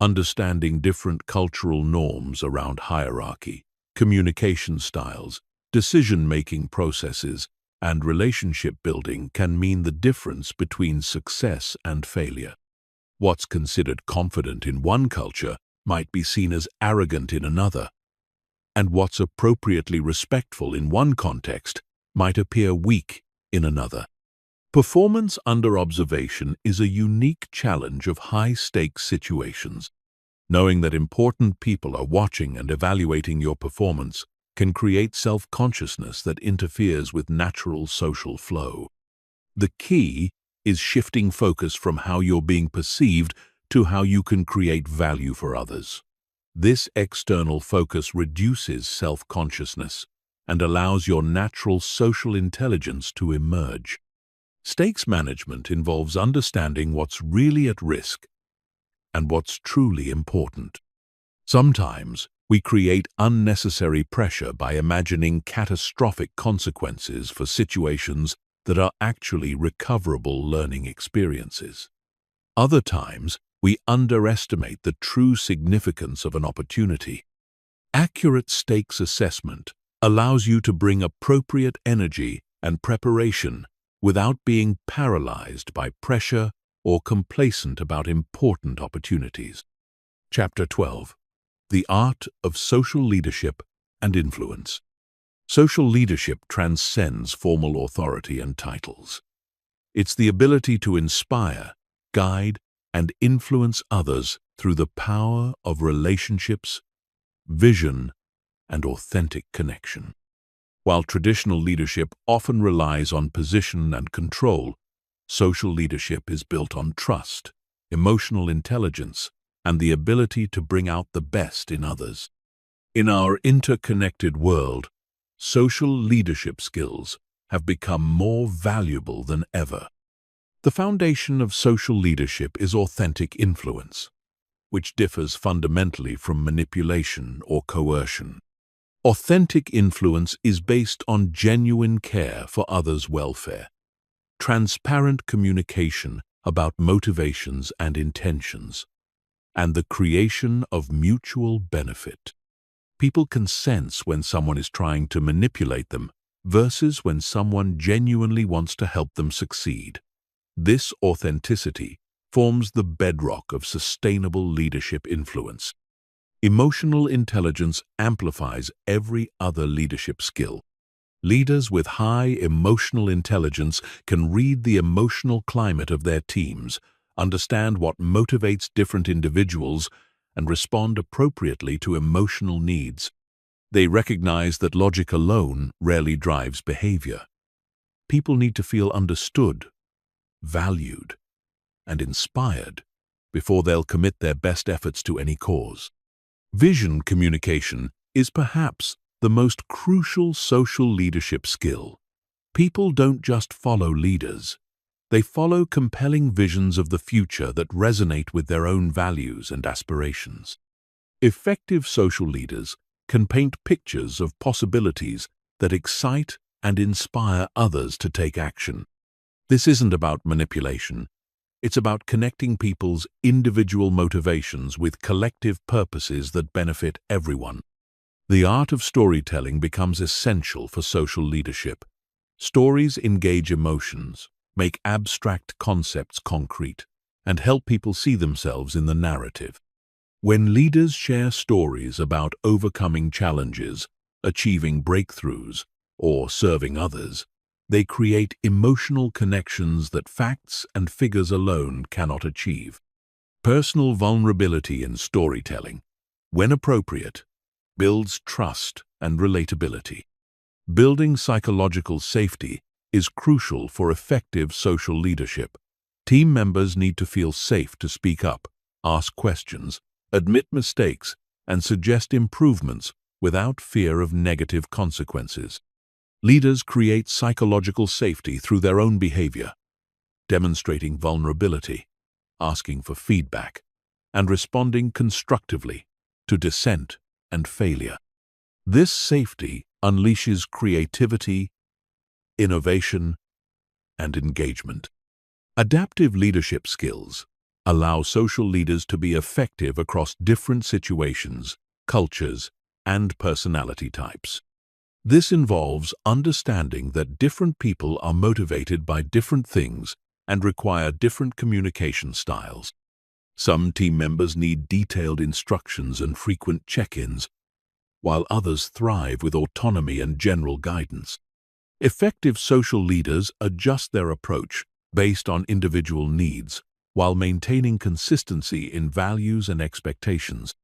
Understanding different cultural norms around hierarchy, communication styles, decision-making processes, and relationship building can mean the difference between success and failure. What's considered confident in one culture might be seen as arrogant in another, and what's appropriately respectful in one context might appear weak in another. Performance under observation is a unique challenge of high-stakes situations. Knowing that important people are watching and evaluating your performance can create self-consciousness that interferes with natural social flow. The key is shifting focus from how you're being perceived to how you can create value for others. This external focus reduces self-consciousness and allows your natural social intelligence to emerge. Stakes management involves understanding what's really at risk and what's truly important. Sometimes we create unnecessary pressure by imagining catastrophic consequences for situations that are actually recoverable learning experiences. Other times, we underestimate the true significance of an opportunity. Accurate stakes assessment allows you to bring appropriate energy and preparation without being paralyzed by pressure or complacent about important opportunities. Chapter 12. The Art of Social Leadership and Influence. Social leadership transcends formal authority and titles. It's the ability to inspire, guide, and influence others through the power of relationships, vision, and authentic connection. While traditional leadership often relies on position and control, Social leadership is built on trust, emotional intelligence, and the ability to bring out the best in others. In our interconnected world, social leadership skills have become more valuable than ever. The foundation of social leadership is authentic influence, which differs fundamentally from manipulation or coercion. Authentic influence is based on genuine care for others' welfare, transparent communication about motivations and intentions, and the creation of mutual benefit. People can sense when someone is trying to manipulate them versus when someone genuinely wants to help them succeed. This authenticity forms the bedrock of sustainable leadership influence. Emotional intelligence amplifies every other leadership skill. Leaders with high emotional intelligence can read the emotional climate of their teams, understand what motivates different individuals, and respond appropriately to emotional needs. They recognize that logic alone rarely drives behavior. People need to feel understood, valued, and inspired before they'll commit their best efforts to any cause. Vision communication is perhaps the most crucial social leadership skill. People don't just follow leaders. They follow compelling visions of the future that resonate with their own values and aspirations. Effective social leaders can paint pictures of possibilities that excite and inspire others to take action. This isn't about manipulation. It's about connecting people's individual motivations with collective purposes that benefit everyone. The art of storytelling becomes essential for social leadership. Stories engage emotions, make abstract concepts concrete, and help people see themselves in the narrative. When leaders share stories about overcoming challenges, achieving breakthroughs, or serving others, they create emotional connections that facts and figures alone cannot achieve. Personal vulnerability in storytelling, when appropriate, builds trust and relatability. Building psychological safety is crucial for effective social leadership. Team members need to feel safe to speak up, ask questions, admit mistakes, and suggest improvements without fear of negative consequences. Leaders create psychological safety through their own behavior, demonstrating vulnerability, asking for feedback, and responding constructively to dissent and failure. This safety unleashes creativity, innovation, and engagement. Adaptive leadership skills allow social leaders to be effective across different situations, cultures, and personality types. This involves understanding that different people are motivated by different things and require different communication styles. Some team members need detailed instructions and frequent check-ins, while others thrive with autonomy and general guidance. Effective social leaders adjust their approach based on individual needs, while maintaining consistency in values and expectations.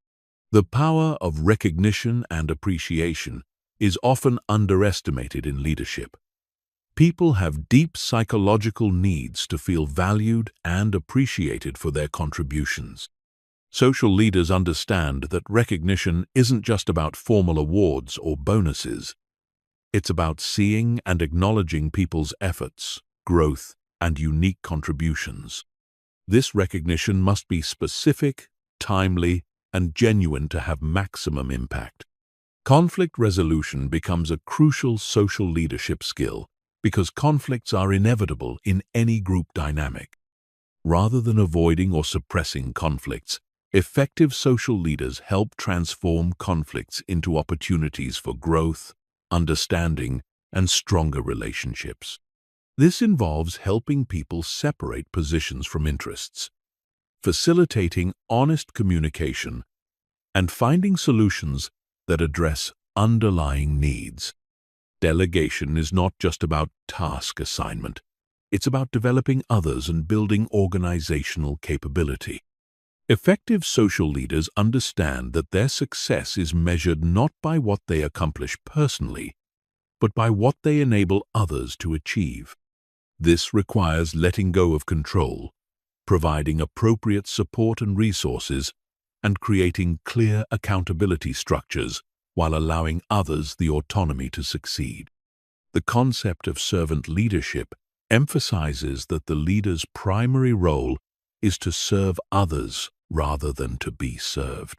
The power of recognition and appreciation is often underestimated in leadership. People have deep psychological needs to feel valued and appreciated for their contributions. Social leaders understand that recognition isn't just about formal awards or bonuses. It's about seeing and acknowledging people's efforts, growth, and unique contributions. This recognition must be specific, timely, and genuine to have maximum impact. Conflict resolution becomes a crucial social leadership skill because conflicts are inevitable in any group dynamic. Rather than avoiding or suppressing conflicts, effective social leaders help transform conflicts into opportunities for growth, understanding, and stronger relationships. This involves helping people separate positions from interests, facilitating honest communication, and finding solutions that address underlying needs. Delegation is not just about task assignment. It's about developing others and building organizational capability. Effective social leaders understand that their success is measured not by what they accomplish personally, but by what they enable others to achieve. This requires letting go of control, providing appropriate support and resources, and creating clear accountability structures while allowing others the autonomy to succeed. The concept of servant leadership emphasizes that the leader's primary role is to serve others rather than to be served.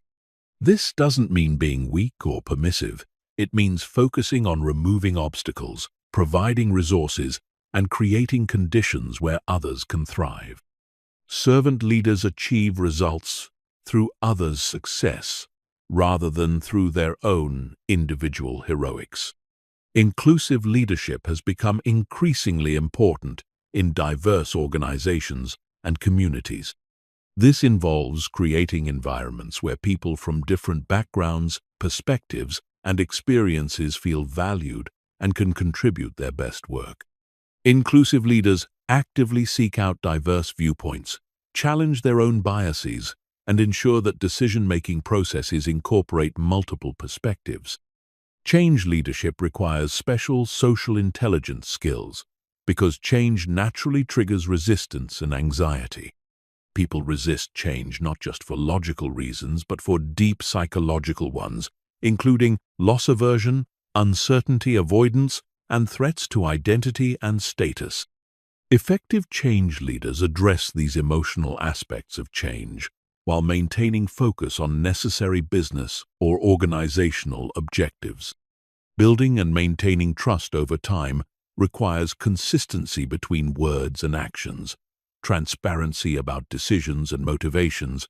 This doesn't mean being weak or permissive. It means focusing on removing obstacles, providing resources, and creating conditions where others can thrive. Servant leaders achieve results through others' success rather than through their own individual heroics. Inclusive leadership has become increasingly important in diverse organizations and communities. This involves creating environments where people from different backgrounds, perspectives, and experiences feel valued and can contribute their best work. Inclusive leaders actively seek out diverse viewpoints, challenge their own biases, and ensure that decision-making processes incorporate multiple perspectives. Change leadership requires special social intelligence skills because change naturally triggers resistance and anxiety. People resist change not just for logical reasons, but for deep psychological ones, including loss aversion, uncertainty avoidance, and threats to identity and status. Effective change leaders address these emotional aspects of change while maintaining focus on necessary business or organizational objectives. Building and maintaining trust over time requires consistency between words and actions, transparency about decisions and motivations,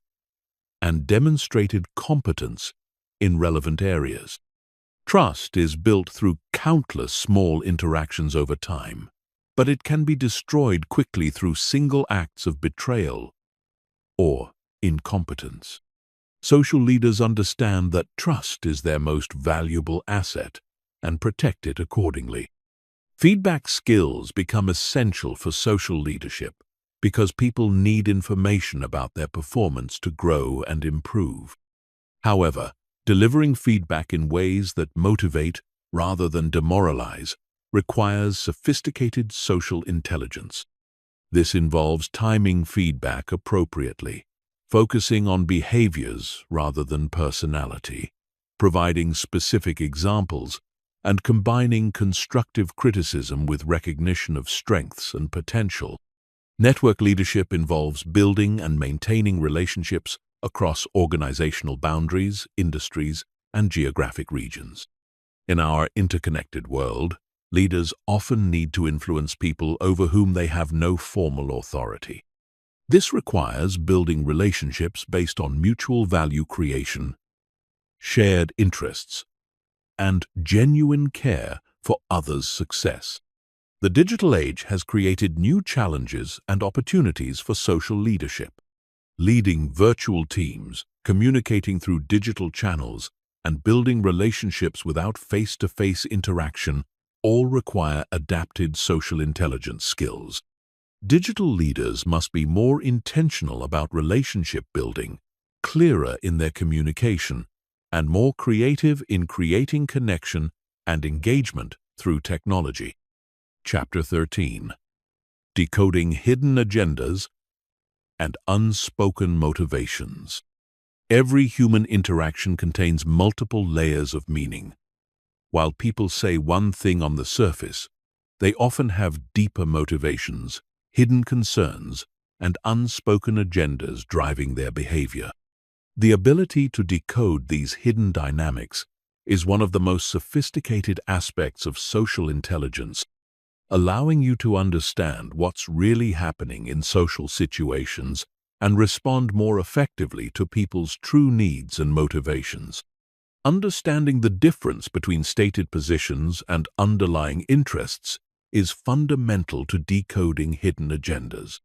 and demonstrated competence in relevant areas. Trust is built through countless small interactions over time, but it can be destroyed quickly through single acts of betrayal or incompetence. Social leaders understand that trust is their most valuable asset and protect it accordingly. Feedback skills become essential for social leadership because people need information about their performance to grow and improve. However, delivering feedback in ways that motivate rather than demoralize requires sophisticated social intelligence. This involves timing feedback appropriately, focusing on behaviors rather than personality, providing specific examples, and combining constructive criticism with recognition of strengths and potential. Network leadership involves building and maintaining relationships across organizational boundaries, industries, and geographic regions. In our interconnected world, leaders often need to influence people over whom they have no formal authority. This requires building relationships based on mutual value creation, shared interests, and genuine care for others' success. The digital age has created new challenges and opportunities for social leadership. Leading virtual teams, communicating through digital channels, and building relationships without face-to-face interaction all require adapted social intelligence skills. Digital leaders must be more intentional about relationship building, clearer in their communication, and more creative in creating connection and engagement through technology. Chapter 13. Decoding Hidden Agendas and Unspoken Motivations. Every human interaction contains multiple layers of meaning. While people say one thing on the surface, they often have deeper motivations, hidden concerns, and unspoken agendas driving their behavior. The ability to decode these hidden dynamics is one of the most sophisticated aspects of social intelligence, allowing you to understand what's really happening in social situations and respond more effectively to people's true needs and motivations. Understanding the difference between stated positions and underlying interests is fundamental to decoding hidden agendas.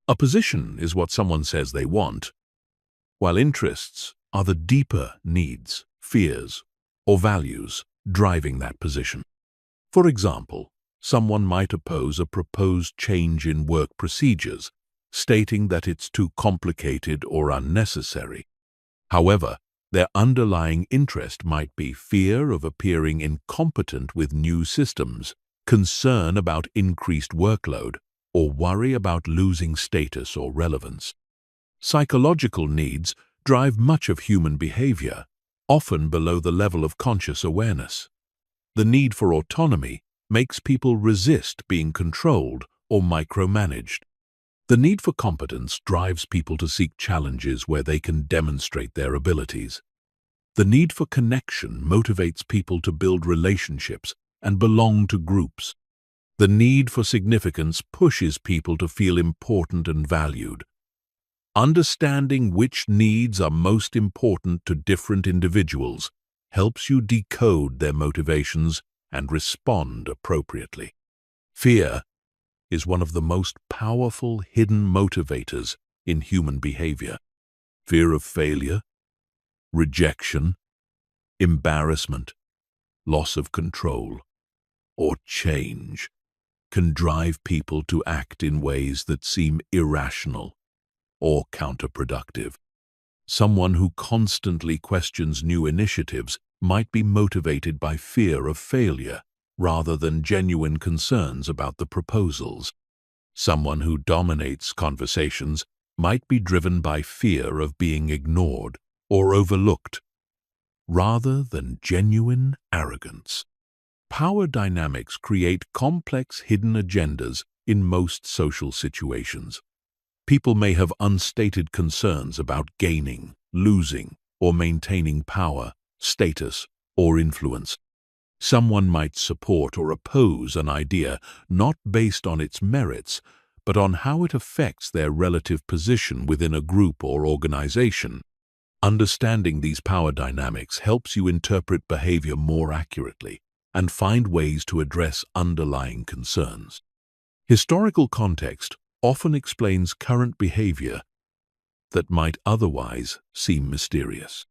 A position is what someone says they want, while interests are the deeper needs, fears, or values driving that position. For example, someone might oppose a proposed change in work procedures, stating that it's too complicated or unnecessary. However, their underlying interest might be fear of appearing incompetent with new systems, concern about increased workload, or worry about losing status or relevance. Psychological needs drive much of human behavior, often below the level of conscious awareness. The need for autonomy makes people resist being controlled or micromanaged. The need for competence drives people to seek challenges where they can demonstrate their abilities. The need for connection motivates people to build relationships and belong to groups. The need for significance pushes people to feel important and valued. Understanding which needs are most important to different individuals helps you decode their motivations and respond appropriately. Fear is one of the most powerful hidden motivators in human behavior. Fear of failure, rejection, embarrassment, loss of control, or change can drive people to act in ways that seem irrational or counterproductive. Someone who constantly questions new initiatives might be motivated by fear of failure rather than genuine concerns about the proposals. Someone who dominates conversations might be driven by fear of being ignored or overlooked, rather than genuine arrogance. Power dynamics create complex hidden agendas in most social situations. People may have unstated concerns about gaining, losing, or maintaining power, status, or influence. Someone might support or oppose an idea not based on its merits, but on how it affects their relative position within a group or organization. Understanding these power dynamics helps you interpret behavior more accurately and find ways to address underlying concerns. Historical context often explains current behavior that might otherwise seem mysterious.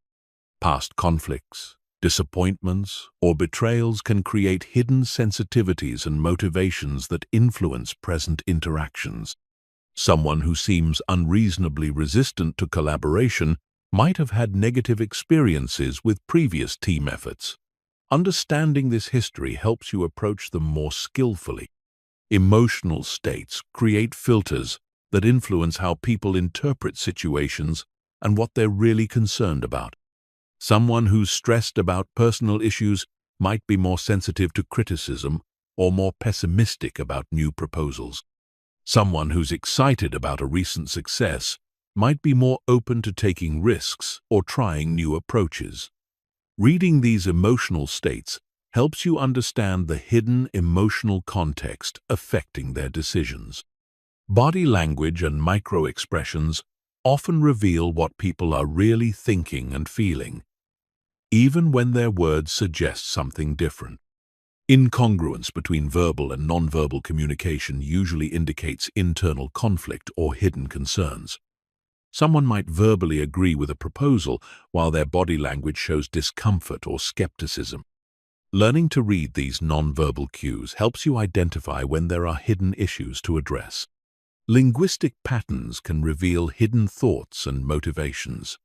Past conflicts, disappointments, or betrayals can create hidden sensitivities and motivations that influence present interactions. Someone who seems unreasonably resistant to collaboration might have had negative experiences with previous team efforts. Understanding this history helps you approach them more skillfully. Emotional states create filters that influence how people interpret situations and what they're really concerned about. Someone who's stressed about personal issues might be more sensitive to criticism or more pessimistic about new proposals. Someone who's excited about a recent success might be more open to taking risks or trying new approaches. Reading these emotional states helps you understand the hidden emotional context affecting their decisions. Body language and micro-expressions often reveal what people are really thinking and feeling, even when their words suggest something different. Incongruence between verbal and nonverbal communication usually indicates internal conflict or hidden concerns. Someone might verbally agree with a proposal while their body language shows discomfort or skepticism. Learning to read these nonverbal cues helps you identify when there are hidden issues to address. Linguistic patterns can reveal hidden thoughts and motivations.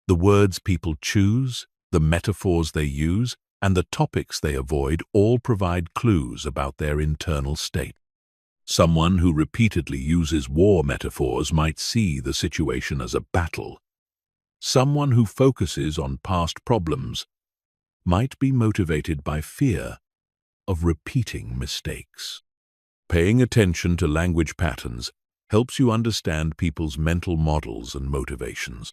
The words people choose, the metaphors they use, and the topics they avoid all provide clues about their internal state. Someone who repeatedly uses war metaphors might see the situation as a battle. Someone who focuses on past problems might be motivated by fear of repeating mistakes. Paying attention to language patterns helps you understand people's mental models and motivations.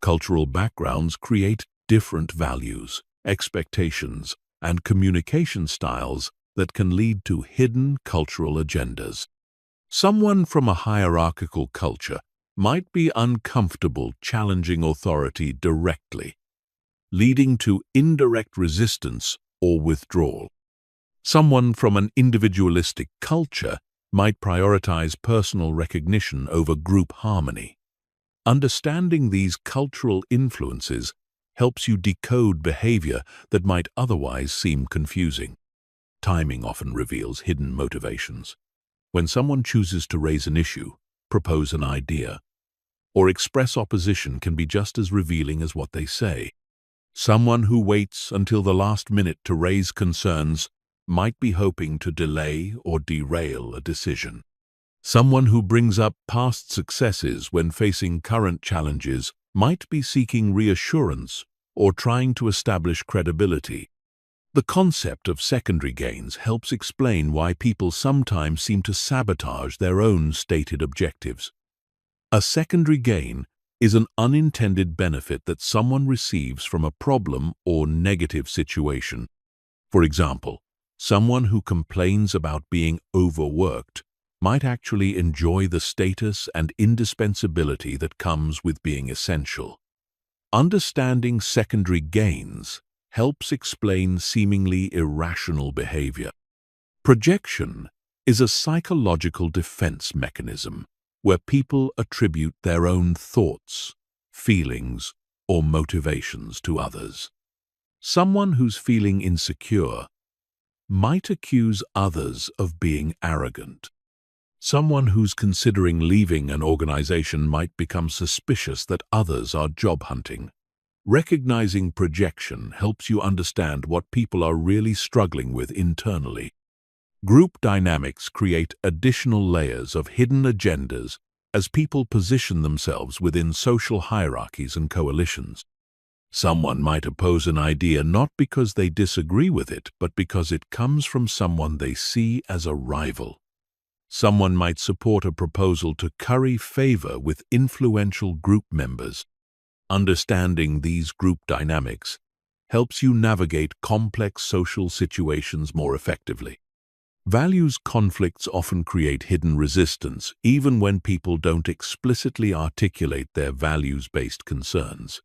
Cultural backgrounds create different values, expectations, and communication styles that can lead to hidden cultural agendas. Someone from a hierarchical culture might be uncomfortable challenging authority directly, leading to indirect resistance or withdrawal. Someone from an individualistic culture might prioritize personal recognition over group harmony. Understanding these cultural influences helps you decode behavior that might otherwise seem confusing. Timing often reveals hidden motivations. When someone chooses to raise an issue, propose an idea, or express opposition can be just as revealing as what they say. Someone who waits until the last minute to raise concerns might be hoping to delay or derail a decision. Someone who brings up past successes when facing current challenges might be seeking reassurance or trying to establish credibility. The concept of secondary gains helps explain why people sometimes seem to sabotage their own stated objectives. A secondary gain is an unintended benefit that someone receives from a problem or negative situation. For example, someone who complains about being overworked might actually enjoy the status and indispensability that comes with being essential. Understanding secondary gains helps explain seemingly irrational behavior. Projection is a psychological defense mechanism where people attribute their own thoughts, feelings, or motivations to others. Someone who's feeling insecure might accuse others of being arrogant. Someone who's considering leaving an organization might become suspicious that others are job hunting. Recognizing projection helps you understand what people are really struggling with internally. Group dynamics create additional layers of hidden agendas as people position themselves within social hierarchies and coalitions. Someone might oppose an idea not because they disagree with it, but because it comes from someone they see as a rival. Someone might support a proposal to curry favor with influential group members. Understanding these group dynamics helps you navigate complex social situations more effectively. Values conflicts often create hidden resistance, even when people don't explicitly articulate their values-based concerns.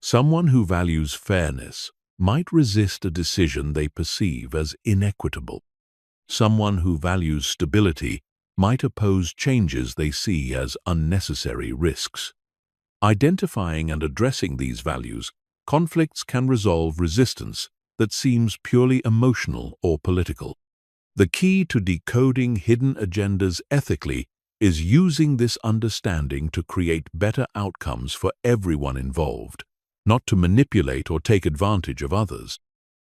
Someone who values fairness might resist a decision they perceive as inequitable. Someone who values stability might oppose changes they see as unnecessary risks. Identifying and addressing these values, conflicts can resolve resistance that seems purely emotional or political. The key to decoding hidden agendas ethically is using this understanding to create better outcomes for everyone involved, not to manipulate or take advantage of others.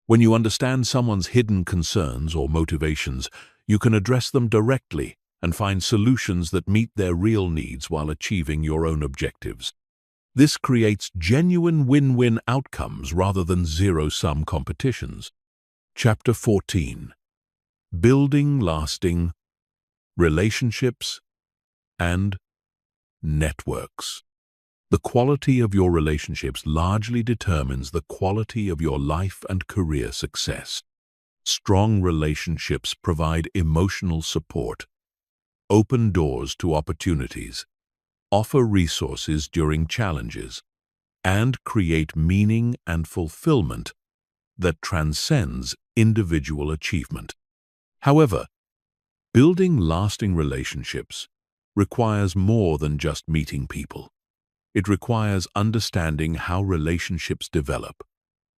When you understand someone's hidden concerns or motivations, you can address them directly and find solutions that meet their real needs while achieving your own objectives. This creates genuine win-win outcomes rather than zero-sum competitions. Chapter 14. Building lasting relationships and networks. The quality of your relationships largely determines the quality of your life and career success. Strong relationships provide emotional support, open doors to opportunities, offer resources during challenges, and create meaning and fulfillment that transcends individual achievement. However, building lasting relationships requires more than just meeting people. It requires understanding how relationships develop,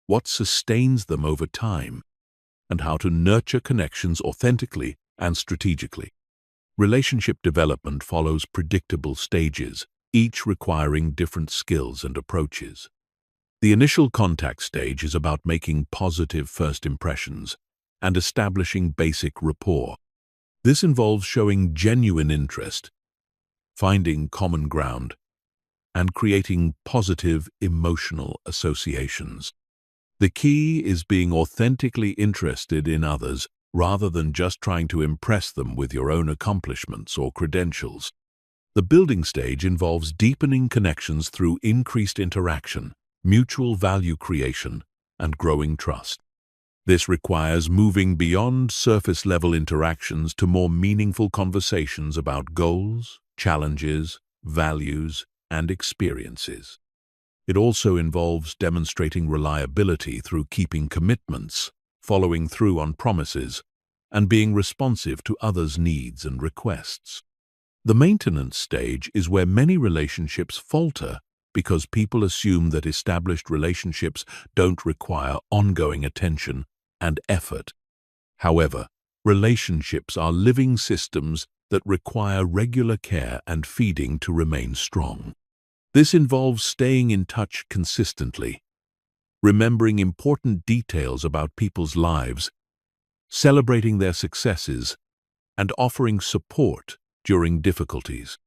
what sustains them over time, and how to nurture connections authentically and strategically. Relationship development follows predictable stages, each requiring different skills and approaches. The initial contact stage is about making positive first impressions and establishing basic rapport. This involves showing genuine interest, finding common ground, and creating positive emotional associations. The key is being authentically interested in others rather than just trying to impress them with your own accomplishments or credentials. The building stage involves deepening connections through increased interaction, mutual value creation, and growing trust. This requires moving beyond surface-level interactions to more meaningful conversations about goals, challenges, values, and experiences. It also involves demonstrating reliability through keeping commitments, following through on promises, and being responsive to others' needs and requests. The maintenance stage is where many relationships falter because people assume that established relationships don't require ongoing attention and effort. However, relationships are living systems that require regular care and feeding to remain strong. This involves staying in touch consistently, remembering important details about people's lives, celebrating their successes, and offering support during difficulties.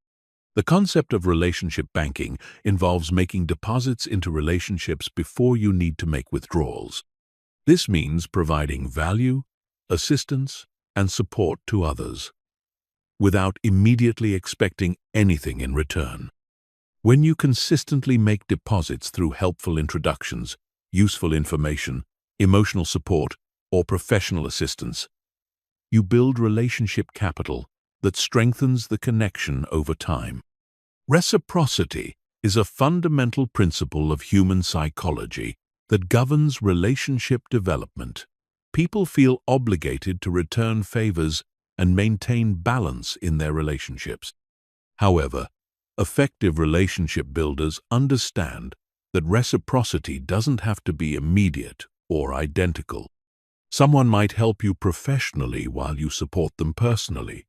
The concept of relationship banking involves making deposits into relationships before you need to make withdrawals. This means providing value, assistance, and support to others, without immediately expecting anything in return. When you consistently make deposits through helpful introductions, useful information, emotional support, or professional assistance, you build relationship capital that strengthens the connection over time. Reciprocity is a fundamental principle of human psychology that governs relationship development. People feel obligated to return favors and maintain balance in their relationships. However, effective relationship builders understand that reciprocity doesn't have to be immediate or identical. Someone might help you professionally while you support them personally,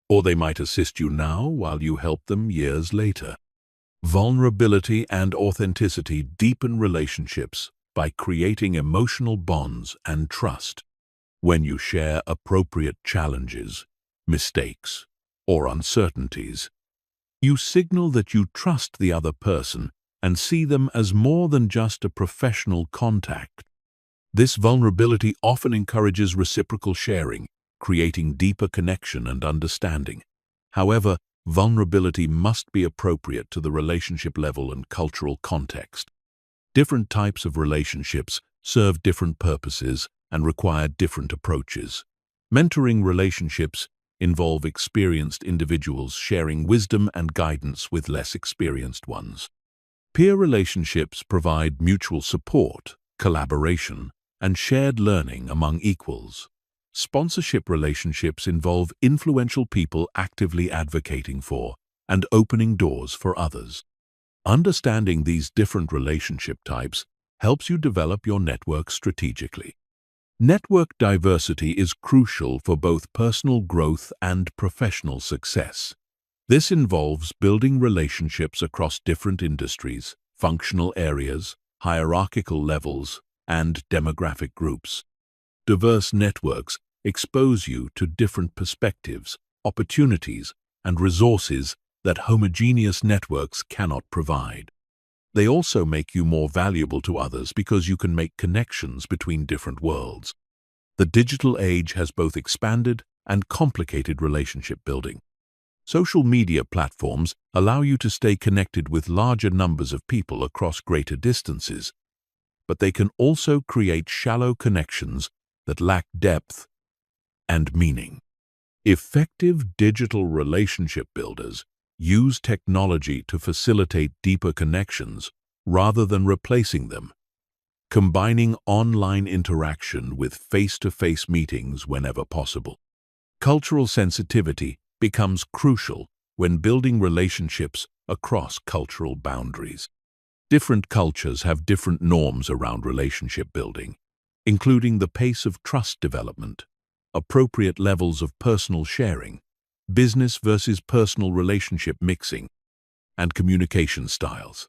or they might assist you now while you help them years later. Vulnerability and authenticity deepen relationships by creating emotional bonds and trust. When you share appropriate challenges, mistakes, or uncertainties, you signal that you trust the other person and see them as more than just a professional contact. This vulnerability often encourages reciprocal sharing, creating deeper connection and understanding. However, vulnerability must be appropriate to the relationship level and cultural context. Different types of relationships serve different purposes and require different approaches. Mentoring relationships involve experienced individuals sharing wisdom and guidance with less experienced ones. Peer relationships provide mutual support, collaboration, and shared learning among equals. Sponsorship relationships involve influential people actively advocating for and opening doors for others. Understanding these different relationship types helps you develop your network strategically. Network diversity is crucial for both personal growth and professional success. This involves building relationships across different industries, functional areas, hierarchical levels, and demographic groups. Diverse networks expose you to different perspectives, opportunities, and resources that homogeneous networks cannot provide. They also make you more valuable to others because you can make connections between different worlds. The digital age has both expanded and complicated relationship building. Social media platforms allow you to stay connected with larger numbers of people across greater distances, but they can also create shallow connections that lack depth and meaning. Effective digital relationship builders use technology to facilitate deeper connections rather than replacing them, combining online interaction with face-to-face meetings whenever possible. Cultural sensitivity becomes crucial when building relationships across cultural boundaries. Different cultures have different norms around relationship building, including the pace of trust development, appropriate levels of personal sharing, business versus personal relationship mixing, and communication styles.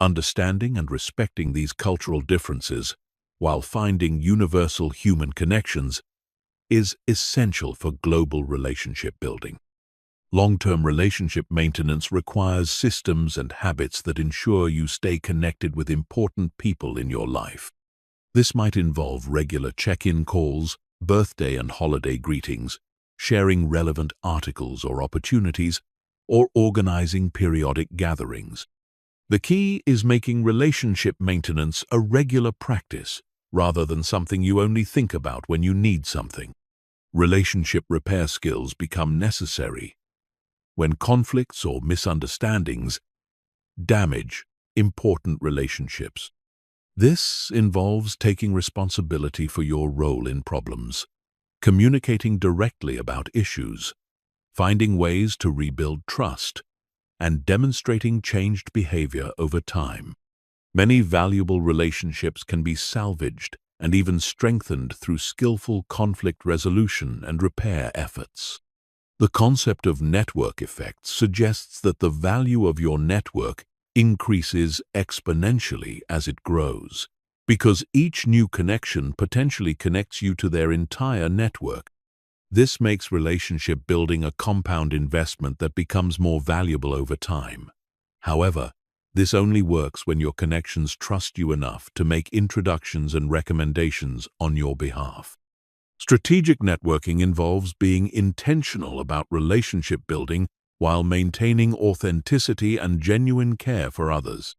Understanding and respecting these cultural differences while finding universal human connections is essential for global relationship building. Long-term relationship maintenance requires systems and habits that ensure you stay connected with important people in your life. This might involve regular check-in calls, birthday and holiday greetings, sharing relevant articles or opportunities, or organizing periodic gatherings. The key is making relationship maintenance a regular practice rather than something you only think about when you need something. Relationship repair skills become necessary when conflicts or misunderstandings damage important relationships. This involves taking responsibility for your role in problems, communicating directly about issues, finding ways to rebuild trust, and demonstrating changed behavior over time. Many valuable relationships can be salvaged and even strengthened through skillful conflict resolution and repair efforts. The concept of network effects suggests that the value of your network increases exponentially as it grows. because each new connection potentially connects you to their entire network. This makes relationship building a compound investment that becomes more valuable over time. However, this only works when your connections trust you enough to make introductions and recommendations on your behalf. Strategic networking involves being intentional about relationship building while maintaining authenticity and genuine care for others.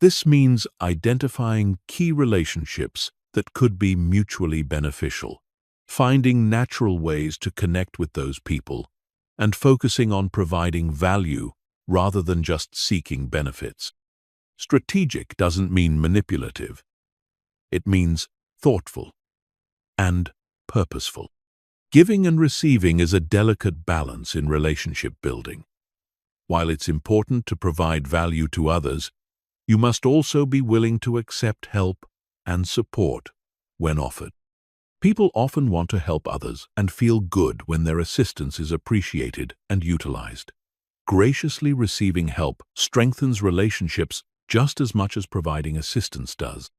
This means identifying key relationships that could be mutually beneficial, finding natural ways to connect with those people, and focusing on providing value rather than just seeking benefits. Strategic doesn't mean manipulative. It means thoughtful and purposeful. Giving and receiving is a delicate balance in relationship building. While it's important to provide value to others, you must also be willing to accept help and support when offered. People often want to help others and feel good when their assistance is appreciated and utilized. Graciously receiving help strengthens relationships just as much as providing assistance does.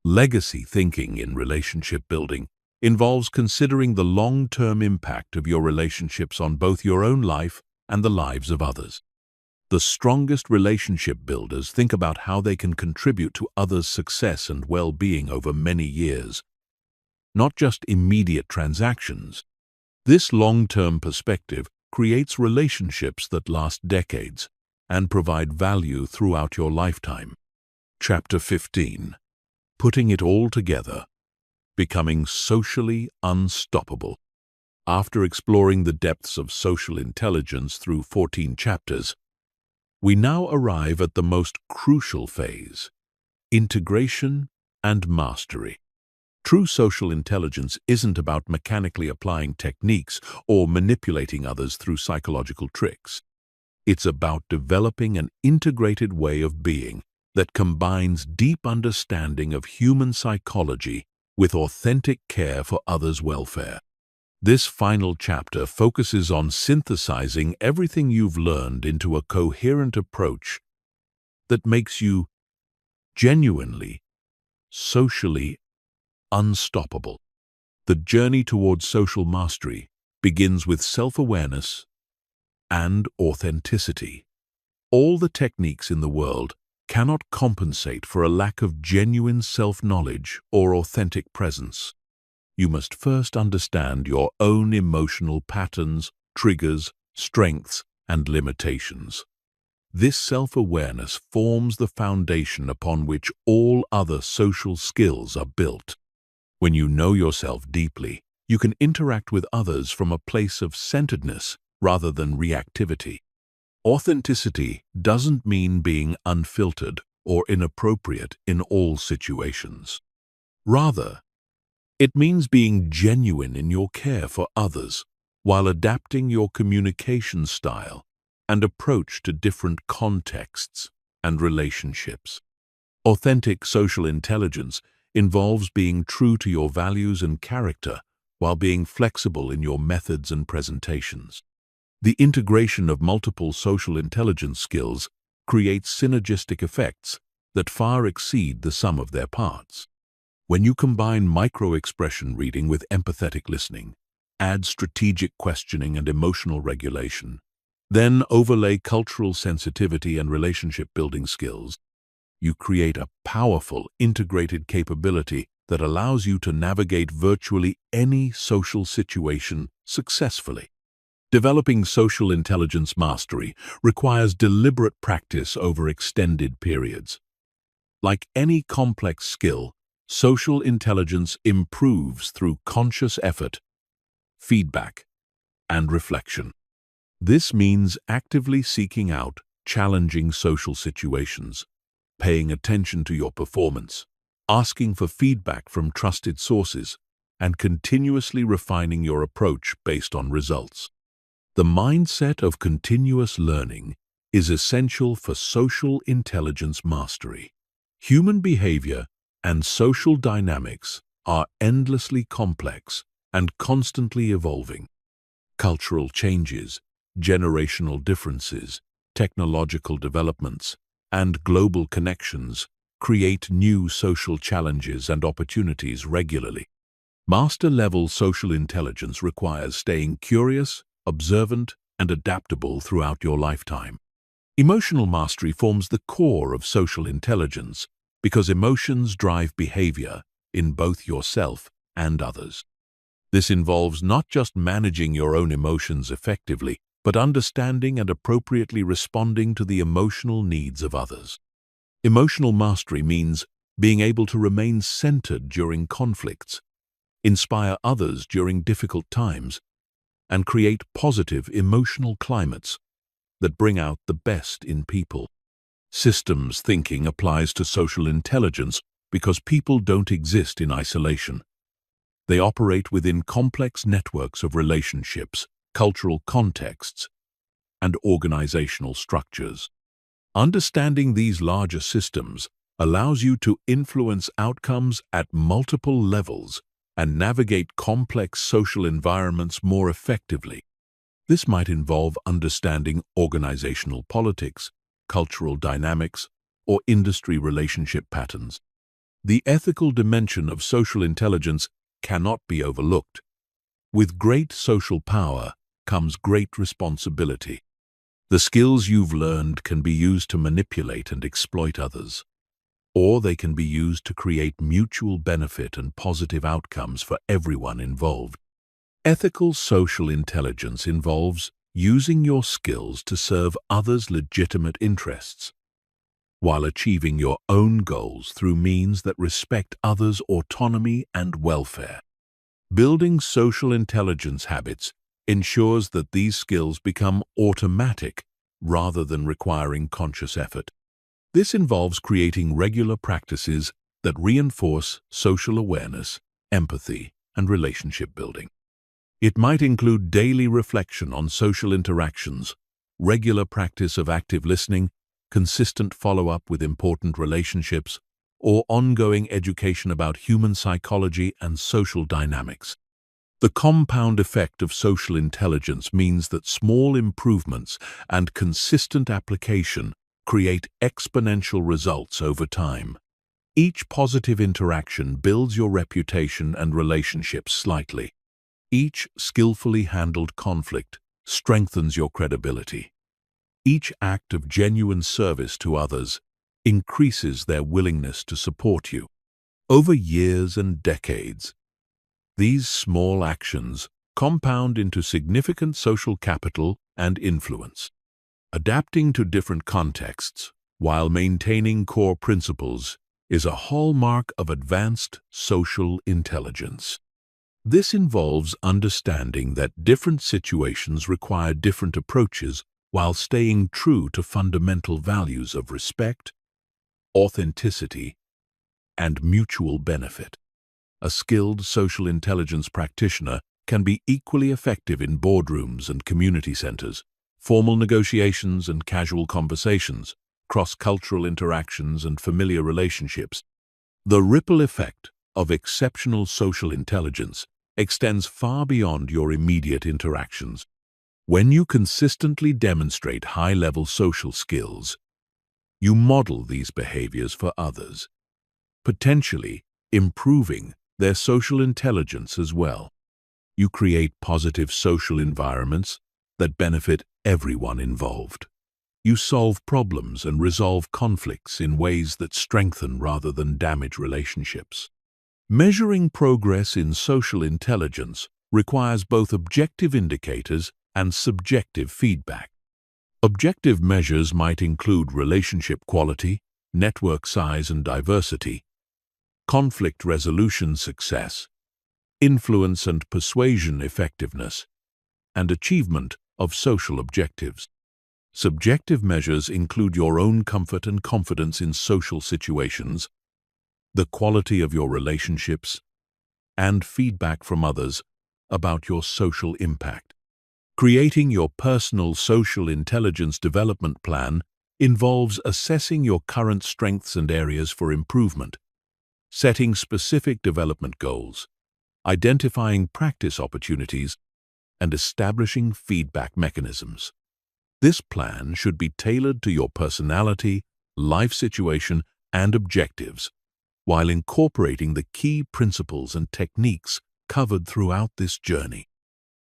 Legacy thinking in relationship building involves considering the long-term impact of your relationships on both your own life and the lives of others. The strongest relationship builders think about how they can contribute to others' success and well-being over many years, not just immediate transactions. This long-term perspective creates relationships that last decades and provide value throughout your lifetime. Chapter 15. Putting it all together. Becoming socially unstoppable. After exploring the depths of social intelligence through 14 chapters, we now arrive at the most crucial phase: integration and mastery. True social intelligence isn't about mechanically applying techniques or manipulating others through psychological tricks. It's about developing an integrated way of being that combines deep understanding of human psychology with authentic care for others' welfare. This final chapter focuses on synthesizing everything you've learned into a coherent approach that makes you genuinely, socially unstoppable. The journey towards social mastery begins with self-awareness and authenticity. All the techniques in the world cannot compensate for a lack of genuine self-knowledge or authentic presence. You must first understand your own emotional patterns, triggers, strengths, and limitations. This self-awareness forms the foundation upon which all other social skills are built. When you know yourself deeply, you can interact with others from a place of centeredness rather than reactivity. Authenticity doesn't mean being unfiltered or inappropriate in all situations. Rather, it means being genuine in your care for others while adapting your communication style and approach to different contexts and relationships. Authentic social intelligence involves being true to your values and character while being flexible in your methods and presentations. The integration of multiple social intelligence skills creates synergistic effects that far exceed the sum of their parts. When you combine micro-expression reading with empathetic listening, add strategic questioning and emotional regulation, then overlay cultural sensitivity and relationship-building skills, you create a powerful, integrated capability that allows you to navigate virtually any social situation successfully. Developing social intelligence mastery requires deliberate practice over extended periods. Like any complex skill, social intelligence improves through conscious effort, feedback, and reflection. This means actively seeking out challenging social situations, paying attention to your performance, asking for feedback from trusted sources, and continuously refining your approach based on results. The mindset of continuous learning is essential for social intelligence mastery. Human behavior and social dynamics are endlessly complex and constantly evolving. Cultural changes, generational differences, technological developments, and global connections create new social challenges and opportunities regularly. Master-level social intelligence requires staying curious, observant, and adaptable throughout your lifetime. Emotional mastery forms the core of social intelligence because emotions drive behavior in both yourself and others. This involves not just managing your own emotions effectively, but understanding and appropriately responding to the emotional needs of others. Emotional mastery means being able to remain centered during conflicts, inspire others during difficult times, and create positive emotional climates that bring out the best in people. Systems thinking applies to social intelligence because people don't exist in isolation. They operate within complex networks of relationships, cultural contexts, and organizational structures. Understanding these larger systems allows you to influence outcomes at multiple levels and navigate complex social environments more effectively. This might involve understanding organizational politics, cultural dynamics, or industry relationship patterns. The ethical dimension of social intelligence cannot be overlooked. With great social power comes great responsibility. The skills you've learned can be used to manipulate and exploit others, or they can be used to create mutual benefit and positive outcomes for everyone involved. Ethical social intelligence involves using your skills to serve others' legitimate interests, while achieving your own goals through means that respect others' autonomy and welfare. Building social intelligence habits ensures that these skills become automatic rather than requiring conscious effort. This involves creating regular practices that reinforce social awareness, empathy, and relationship building. It might include daily reflection on social interactions, regular practice of active listening, consistent follow-up with important relationships, or ongoing education about human psychology and social dynamics. The compound effect of social intelligence means that small improvements and consistent application create exponential results over time. Each positive interaction builds your reputation and relationships slightly. Each skillfully handled conflict strengthens your credibility. Each act of genuine service to others increases their willingness to support you. Over years and decades, these small actions compound into significant social capital and influence. Adapting to different contexts while maintaining core principles is a hallmark of advanced social intelligence. This involves understanding that different situations require different approaches while staying true to fundamental values of respect, authenticity, and mutual benefit. A skilled social intelligence practitioner can be equally effective in boardrooms and community centers, formal negotiations and casual conversations, cross-cultural interactions and familiar relationships. The ripple effect of exceptional social intelligence extends far beyond your immediate interactions. When you consistently demonstrate high-level social skills, you model these behaviors for others, potentially improving their social intelligence as well. You create positive social environments that benefit everyone involved. You solve problems and resolve conflicts in ways that strengthen rather than damage relationships. Measuring progress in social intelligence requires both objective indicators and subjective feedback. Objective measures might include relationship quality, network size and diversity, conflict resolution success, influence and persuasion effectiveness, and achievement of social objectives. Subjective measures include your own comfort and confidence in social situations, the quality of your relationships, and feedback from others about your social impact. Creating your personal social intelligence development plan involves assessing your current strengths and areas for improvement, setting specific development goals, identifying practice opportunities, and establishing feedback mechanisms. This plan should be tailored to your personality, life situation, and objectives, while incorporating the key principles and techniques covered throughout this journey.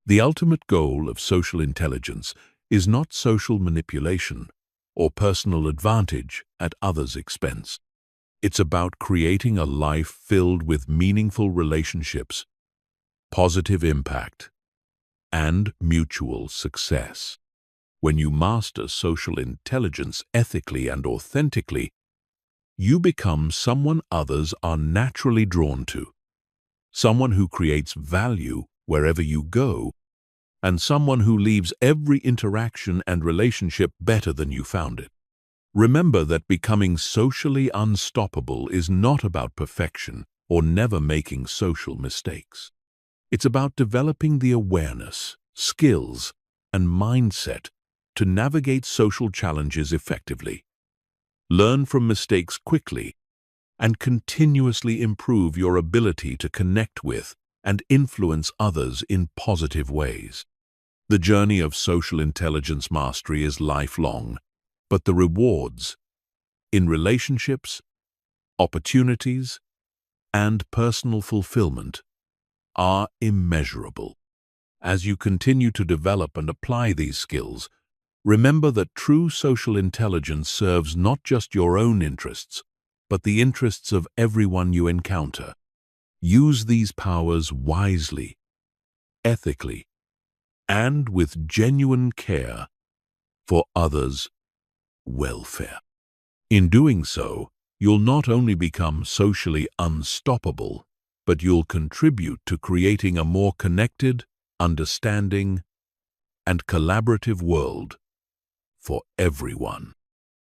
The ultimate goal of social intelligence is not social manipulation or personal advantage at others' expense. It's about creating a life filled with meaningful relationships, positive impact, and mutual success. When you master social intelligence ethically and authentically, you become someone others are naturally drawn to, someone who creates value wherever you go, and someone who leaves every interaction and relationship better than you found it. Remember that becoming socially unstoppable is not about perfection or never making social mistakes. It's about developing the awareness, skills, and mindset to navigate social challenges effectively, learn from mistakes quickly, and continuously improve your ability to connect with and influence others in positive ways. The journey of social intelligence mastery is lifelong, but the rewards in relationships, opportunities, and personal fulfillment are immeasurable. As you continue to develop and apply these skills, remember that true social intelligence serves not just your own interests, but the interests of everyone you encounter. Use these powers wisely, ethically, and with genuine care for others' welfare. In doing so, you'll not only become socially unstoppable, but you'll contribute to creating a more connected, understanding, and collaborative world for everyone.